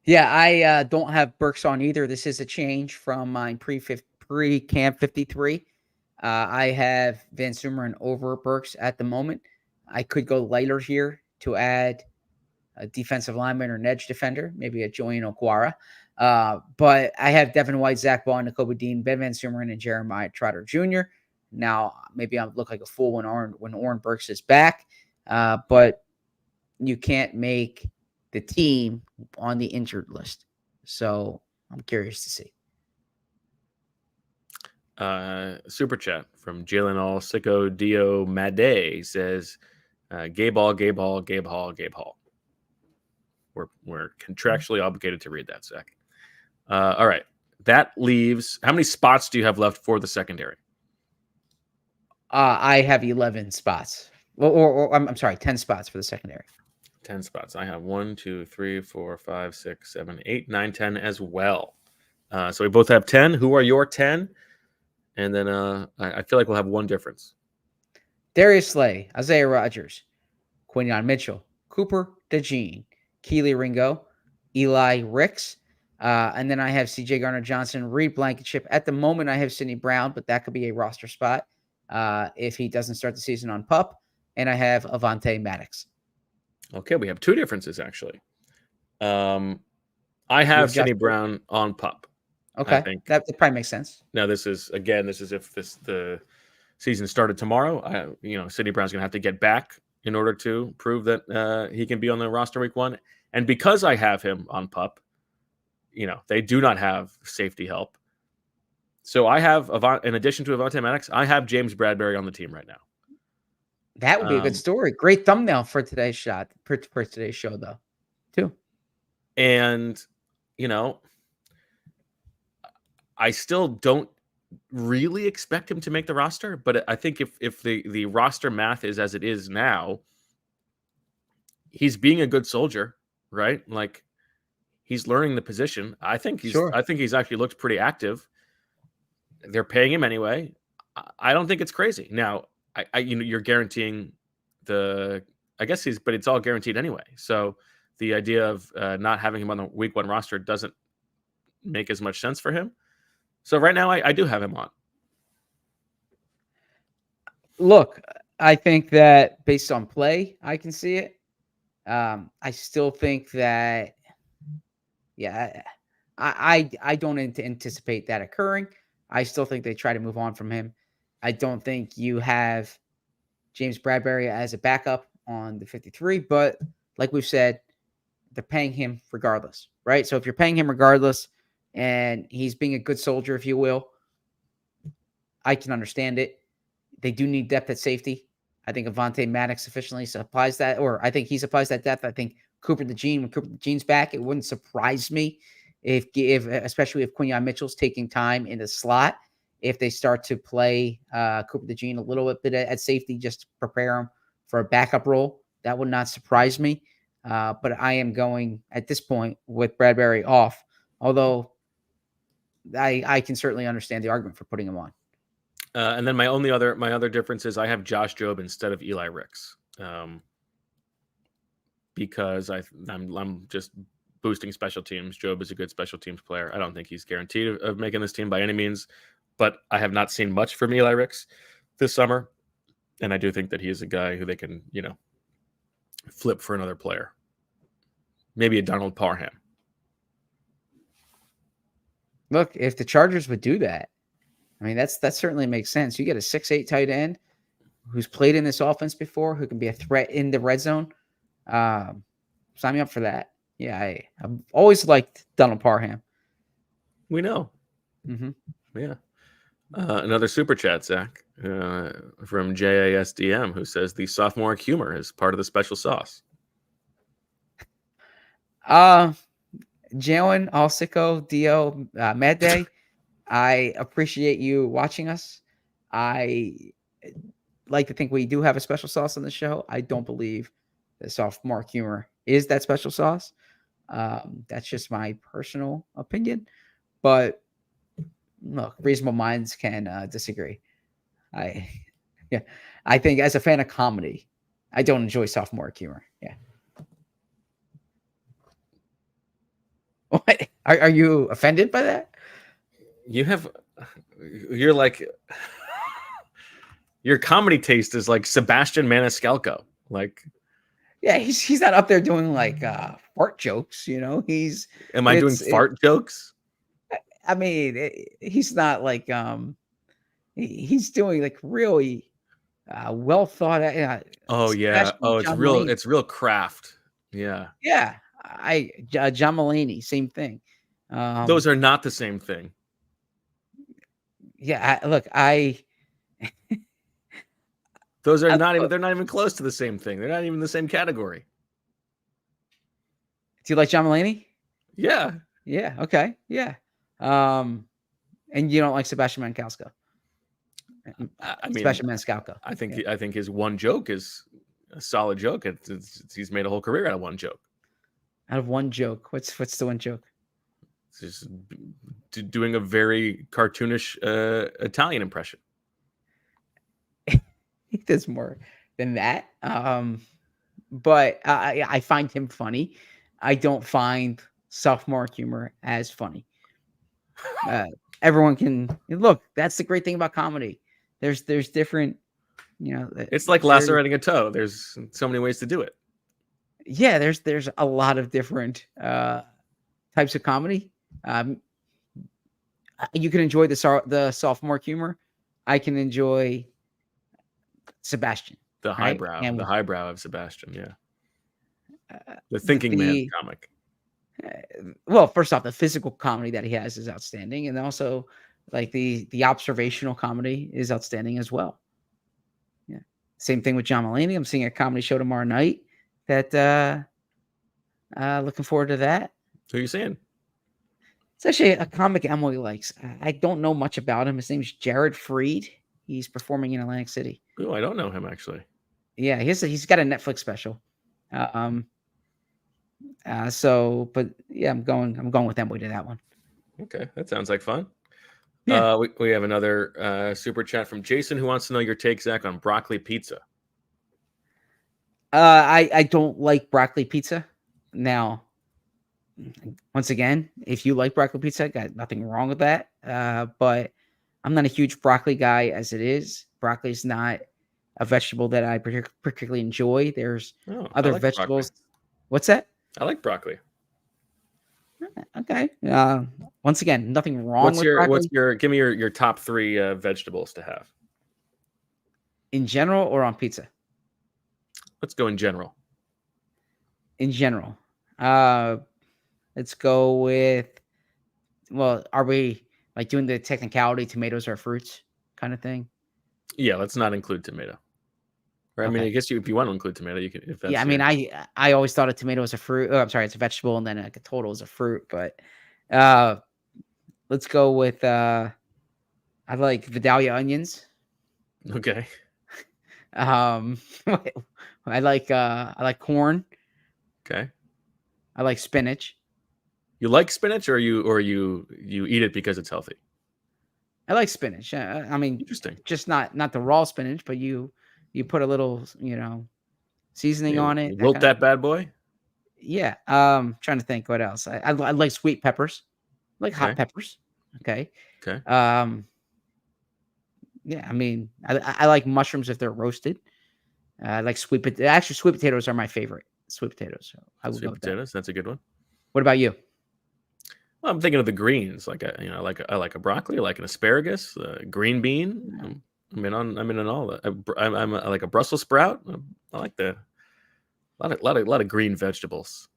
Yeah, I don't have Burks on either. This is a change from my pre-camp 53. I have Van Sumeren over Burks at the moment. I could go lighter here to add a defensive lineman or an edge defender, maybe a Julian Okwara. But I have Devin White, Zach Bond, Nakobe Dean, Ben Van Sumeren, and Jeremiah Trotter Jr. Now, maybe I look like a fool when Oren Burks is back, but you can't make the team on the injured list. So I'm curious to see. Super chat from Jalen All Sicko Dio Made says, Gabe Hall, Gabe Hall, Gabe Hall, Gabe Hall. We're contractually obligated to read that, Zach. All right. That leaves, how many spots do you have left for the secondary? I have 11 spots. Or I'm sorry, 10 spots for the secondary. 10 spots. I have 1, 2, 3, 4, 5, 6, 7, 8, 9, 10 as well. So we both have 10. Who are your 10? And then I feel like we'll have one difference. Darius Slay, Isaiah Rodgers, Quinion Mitchell, Cooper DeJean, Keely Ringo, Eli Ricks, and then I have C.J. Gardner-Johnson, Reed Blankenship. At the moment, I have Sidney Brown, but that could be a roster spot if he doesn't start the season on PUP. And I have Avonte Maddox. Okay, we have 2 differences, actually. I have Sidney Brown on PUP. Okay, that probably makes sense. Now, this is if the season started tomorrow. Sidney Brown's going to have to get back in order to prove that he can be on the roster week 1. And because I have him on PUP, they do not have safety help. So I have, in addition to Avonte Maddox, I have James Bradberry on the team right now. That would be a good story. Great thumbnail for today's shot, for today's show, though, too. And, I still don't really expect him to make the roster, but I think if the roster math is as it is now, he's being a good soldier, right? Like, he's learning the position. I think he's actually looked pretty active. They're paying him anyway. I don't think it's crazy. Now, you're guaranteeing but it's all guaranteed anyway. So the idea of not having him on the week 1 roster doesn't make as much sense for him. So right now, I do have him on. Look, I think that based on play, I can see it. I still think that, I don't anticipate that occurring. I still think they try to move on from him. I don't think you have James Bradberry as a backup on the 53, but like we've said, they're paying him regardless, right? So if you're paying him regardless and he's being a good soldier, if you will, I can understand it. They do need depth at safety. I think Avonte Maddox sufficiently supplies that, or I think he supplies that depth. I think Cooper DeJean, when Cooper DeJean's back, it wouldn't surprise me if especially if Quinyon Mitchell's taking time in the slot, if they start to play Cooper DeJean a little bit at safety, just to prepare him for a backup role. That would not surprise me. But I am going at this point with Bradberry off, although I can certainly understand the argument for putting him on. And then my other difference is I have Josh Jobe instead of Eli Ricks, because I'm just boosting special teams. Jobe is a good special teams player. I don't think he's guaranteed of making this team by any means, but I have not seen much from Eli Ricks this summer, and I do think that he is a guy who they can, flip for another player, maybe a Donald Parham. Look, if the Chargers would do that, I mean, that certainly makes sense. You get a 6'8" tight end who's played in this offense before, who can be a threat in the red zone. Sign me up for that. Yeah, I've always liked Donald Parham. We know. Mm-hmm. Yeah. Another super chat, Zach, from JASDM, who says the sophomoric humor is part of the special sauce. Jalen, All-Sicko, Dio, Mad Day, I appreciate you watching us. I like to think we do have a special sauce on the show. I don't believe the sophomoric humor is that special sauce. That's just my personal opinion. But look, reasonable minds can disagree. I think as a fan of comedy, I don't enjoy sophomoric humor. Yeah. What? Are you offended by that? You're like, your comedy taste is like Sebastian Maniscalco. Like, yeah, he's not up there doing like fart jokes, Am I doing fart jokes? I mean, he's not like he's doing like really well thought out. Oh yeah. Oh, it's real. Mulaney. It's real craft. Yeah. Yeah. John Mulaney, same thing. Those are not the same thing. Yeah. Those are not even. They're not even close to the same thing. They're not even the same category. Do you like John Mulaney? Yeah. Yeah. Okay. Yeah. And you don't like Sebastian Maniscalco? Sebastian Maniscalco. I think his one joke is a solid joke. He's made a whole career out of one joke. Out of one joke, what's the one joke? It's just doing a very cartoonish Italian impression. He does more than that. But I find him funny. I don't find sophomoric humor as funny. Everyone can look. That's the great thing about comedy. There's different, It's like lacerating a toe. There's so many ways to do it. Yeah, there's a lot of different types of comedy. You can enjoy the sophomore humor. I can enjoy Sebastian. The highbrow, right? The highbrow of Sebastian. Yeah, the thinking man comic. Well, first off, the physical comedy that he has is outstanding, and also like the observational comedy is outstanding as well. Yeah, same thing with John Mulaney. I'm seeing a comedy show tomorrow night. That looking forward to that. Who are you seeing? It's actually a comic Emily likes. I don't know much about him. His name's Jared Freed. He's performing in Atlantic City. Oh, I don't know him actually. Yeah, he's got a Netflix special. But yeah, I'm going with Emily to that one. Okay, that sounds like fun. Yeah. We have another super chat from Jason who wants to know your take, Zach, on broccoli pizza. I don't like broccoli pizza. Now, once again, if you like broccoli pizza, I got nothing wrong with that. But I'm not a huge broccoli guy as it is. Broccoli is not a vegetable that I particularly enjoy. There's other vegetables. Broccoli. What's that? I like broccoli. Okay. Once again, nothing wrong with broccoli. Give me your top 3 vegetables to have. In general or on pizza? Let's go in general. In general. Let's go with, well, are we like doing the technicality tomatoes are fruits kind of thing? Yeah, let's not include tomato. Or I mean, I guess if you want to include tomato, you can. If that's I mean, I always thought a tomato was a fruit. Oh, I'm sorry, it's a vegetable, and then like a total is a fruit. But let's go with I like Vidalia onions. Okay. I like corn. Okay. I like spinach. You like spinach, or you eat it because it's healthy? I like spinach. I mean, Interesting. just not the raw spinach, but you put a little, seasoning on it. Wilt that bad boy? Yeah. Trying to think what else. I like sweet peppers, like hot peppers. Okay. Okay. Yeah. I mean, I like mushrooms if they're roasted. I like sweet potatoes. Actually, sweet potatoes are my favorite. Sweet potatoes. So I would Sweet go with potatoes. that. That's a good one. What about you? Well, I'm thinking of the greens, like I like a broccoli, I like an asparagus, green bean. I'm in on all that. I like a Brussels sprout. I like a lot of green vegetables.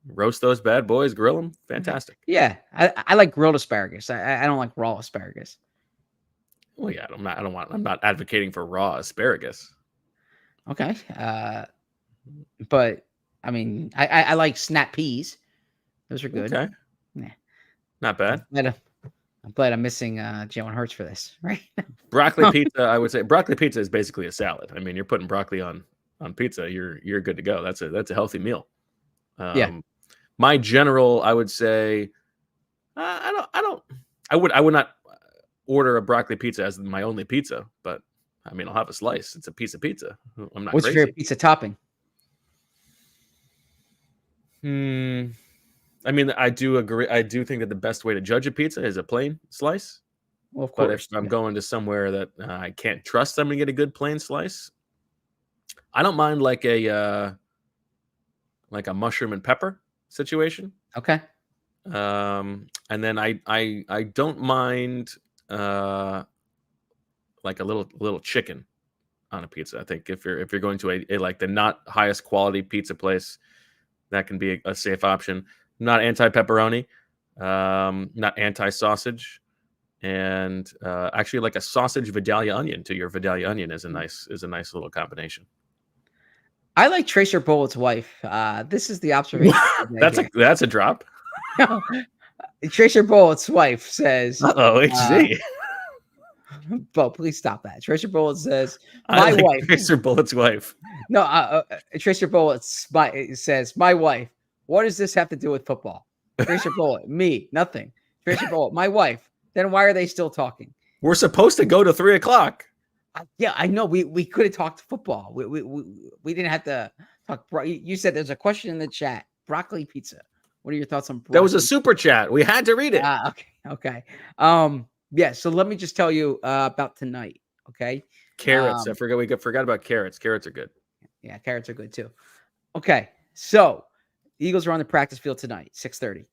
Roast those bad boys, grill them. Fantastic. Yeah, I like grilled asparagus. I don't like raw asparagus. Well, yeah, I'm not advocating for raw asparagus. Okay. But I mean, I like snap peas. Those are good. Okay. Yeah. Not bad. I'm glad I'm missing Jalen Hurts for this, right? Broccoli pizza, I would say broccoli pizza is basically a salad. I mean, you're putting broccoli on pizza, you're good to go. That's a healthy meal. Yeah. My general, I would say, I would not order a broccoli pizza as my only pizza, but I mean, I'll have a slice. It's a piece of pizza. I'm not. What's crazy. your favorite pizza topping? I mean, I do agree. I do think that the best way to judge a pizza is a plain slice. Well, of course. But if I'm going to somewhere that I can't trust I'm going to get a good plain slice, I don't mind like a mushroom and pepper situation. Okay. And then I don't mind like a little chicken on a pizza. I think if you're going to a like the not highest quality pizza place, that can be a safe option. Not anti pepperoni, not anti sausage, and actually like a sausage Vidalia onion to your Vidalia onion is a nice little combination. I like Tracer Bullet's wife. This is the observation. That's a drop. Tracer Bullet's wife says, HZ. Bo, please stop that. Tracer Bullet says, my wife. Tracer Bullet's wife. No, Tracer Bullet says, my wife. What does this have to do with football? Tracer Bullet, me, nothing. Tracer Bullet, my wife. Then why are they still talking? We're supposed to go to 3:00. Yeah, I know. We could have talked football. We didn't have to talk. You said there's a question in the chat. Broccoli pizza. What are your thoughts on broccoli? That was a super chat. We had to read it. Okay. Yeah. So let me just tell you about tonight. Okay. Carrots. We forgot about carrots. Carrots are good. Yeah, carrots are good too. Okay. So the Eagles are on the practice field tonight, 6:30.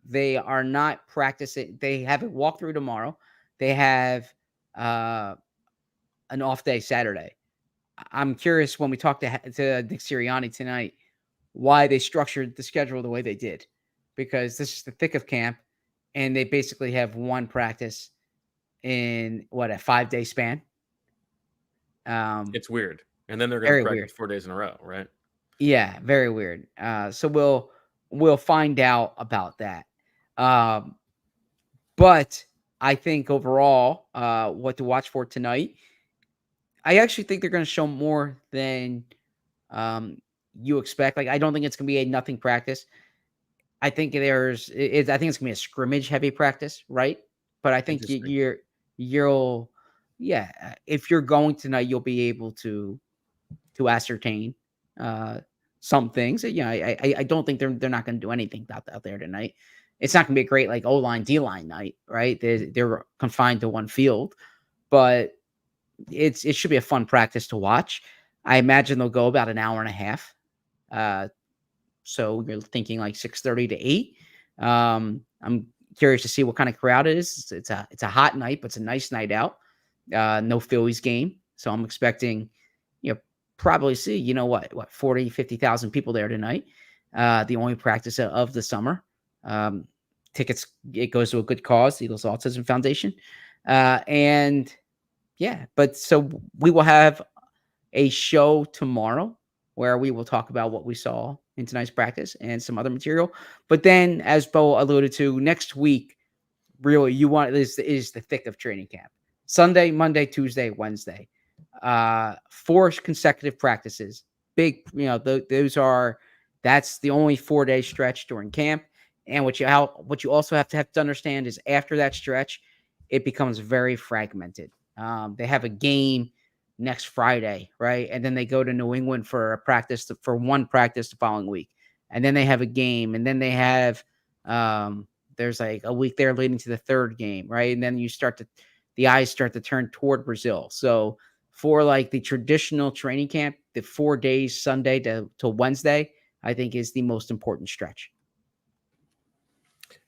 They are not practicing. They have a walkthrough tomorrow. They have an off day Saturday. I'm curious when we talk to Nick Sirianni tonight why they structured the schedule the way they did, because this is the thick of camp, and they basically have one practice in a 5-day span. It's weird, and then they're going to practice 4 days in a row, right? Yeah, very weird. So we'll find out about that. But I think overall, what to watch for tonight, I actually think they're going to show more than you expect. Like, I don't think it's going to be a nothing practice. I think I think it's going to be a scrimmage heavy practice, right? But I think if you're going tonight, you'll be able to ascertain some things. I don't think they're not going to do anything out there tonight. It's not going to be a great like O-line, D-line night, right? They're confined to one field, but it should be a fun practice to watch. I imagine they'll go about an hour and a half. So you're thinking like 6:30 to 8. I'm curious to see what kind of crowd it is. It's a hot night, but it's a nice night out. No Phillies game. So I'm expecting, probably see, 40, 50,000 people there tonight. The only practice of the summer. Tickets, it goes to a good cause, the Eagles Autism Foundation. And yeah, but so we will have a show tomorrow where we will talk about what we saw in tonight's practice and some other material. But then, as Bo alluded to, next week, really, is the thick of training camp. Sunday, Monday, Tuesday, Wednesday. 4 consecutive practices. Big, that's the only 4-day stretch during camp. And what you also have to understand is after that stretch, it becomes very fragmented. They have a game next Friday, right? And then they go to New England for one practice the following week. And then they have a game, and then they have there's like a week there leading to the 3rd game, right? And then the eyes start to turn toward Brazil. So for like the traditional training camp, the 4 days, Sunday to Wednesday, I think is the most important stretch.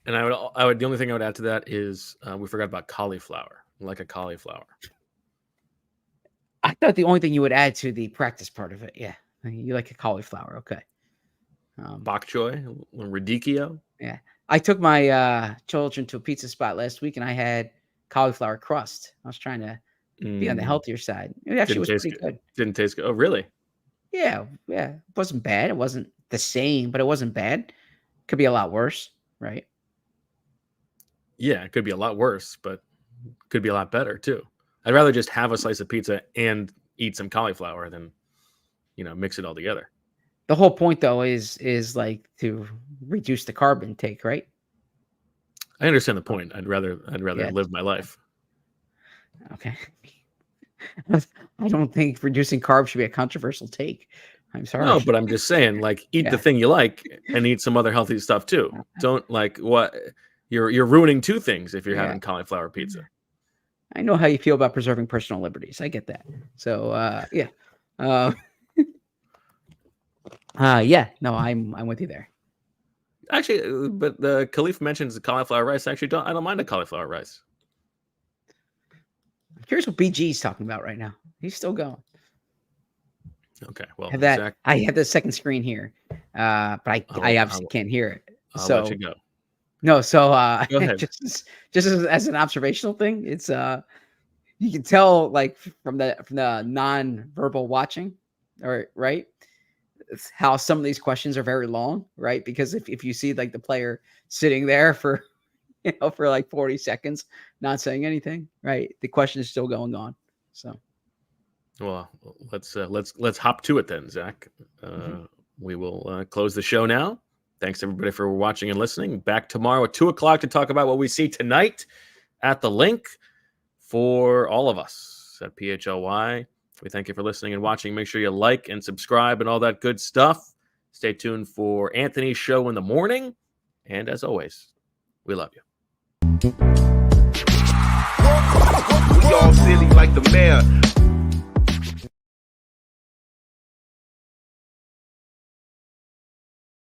And I would the only thing I would add to that is we forgot about cauliflower. Like a cauliflower. I thought the only thing you would add to the practice part of it, yeah, you like a cauliflower, okay. Bok choy, radicchio. Yeah, I took my children to a pizza spot last week, and I had cauliflower crust. I was trying to be on the healthier side. It actually was pretty good. Didn't taste good. Oh, really? Yeah. It wasn't bad. It wasn't the same, but it wasn't bad. Could be a lot worse, right? Yeah, it could be a lot worse, but could be a lot better too. I'd rather just have a slice of pizza and eat some cauliflower than, mix it all together. The whole point, though, is like to reduce the carb intake, right? I understand the point. I'd rather live my life. Okay. I don't think reducing carbs should be a controversial take. I'm sorry. No, but I'm just saying, like, eat the thing you like and eat some other healthy stuff too. Don't you're ruining 2 things if you're having cauliflower pizza. I know how you feel about preserving personal liberties. I get that. So yeah. No, I'm with you there. Actually, but the Khalif mentions the cauliflower rice. Actually, I don't mind a cauliflower rice. I'm curious what BG's talking about right now. He's still going. Okay, well, I have the second screen here, but I obviously can't hear it. I'll let you go. No, so go ahead. just as an observational thing, it's you can tell like from the non-verbal watching, right? It's how some of these questions are very long, right? Because if you see like the player sitting there for for like 40 seconds not saying anything, right? The question is still going on. So well, let's hop to it then, Zach. We will close the show now. Thanks everybody for watching and listening. Back tomorrow at 2:00 to talk about what we see tonight at the LINC. For all of us at PHLY, we thank you for listening and watching. Make sure you like and subscribe and all that good stuff. Stay tuned for Anthony's show in the morning. And as always, we love you. We all silly like the mayor.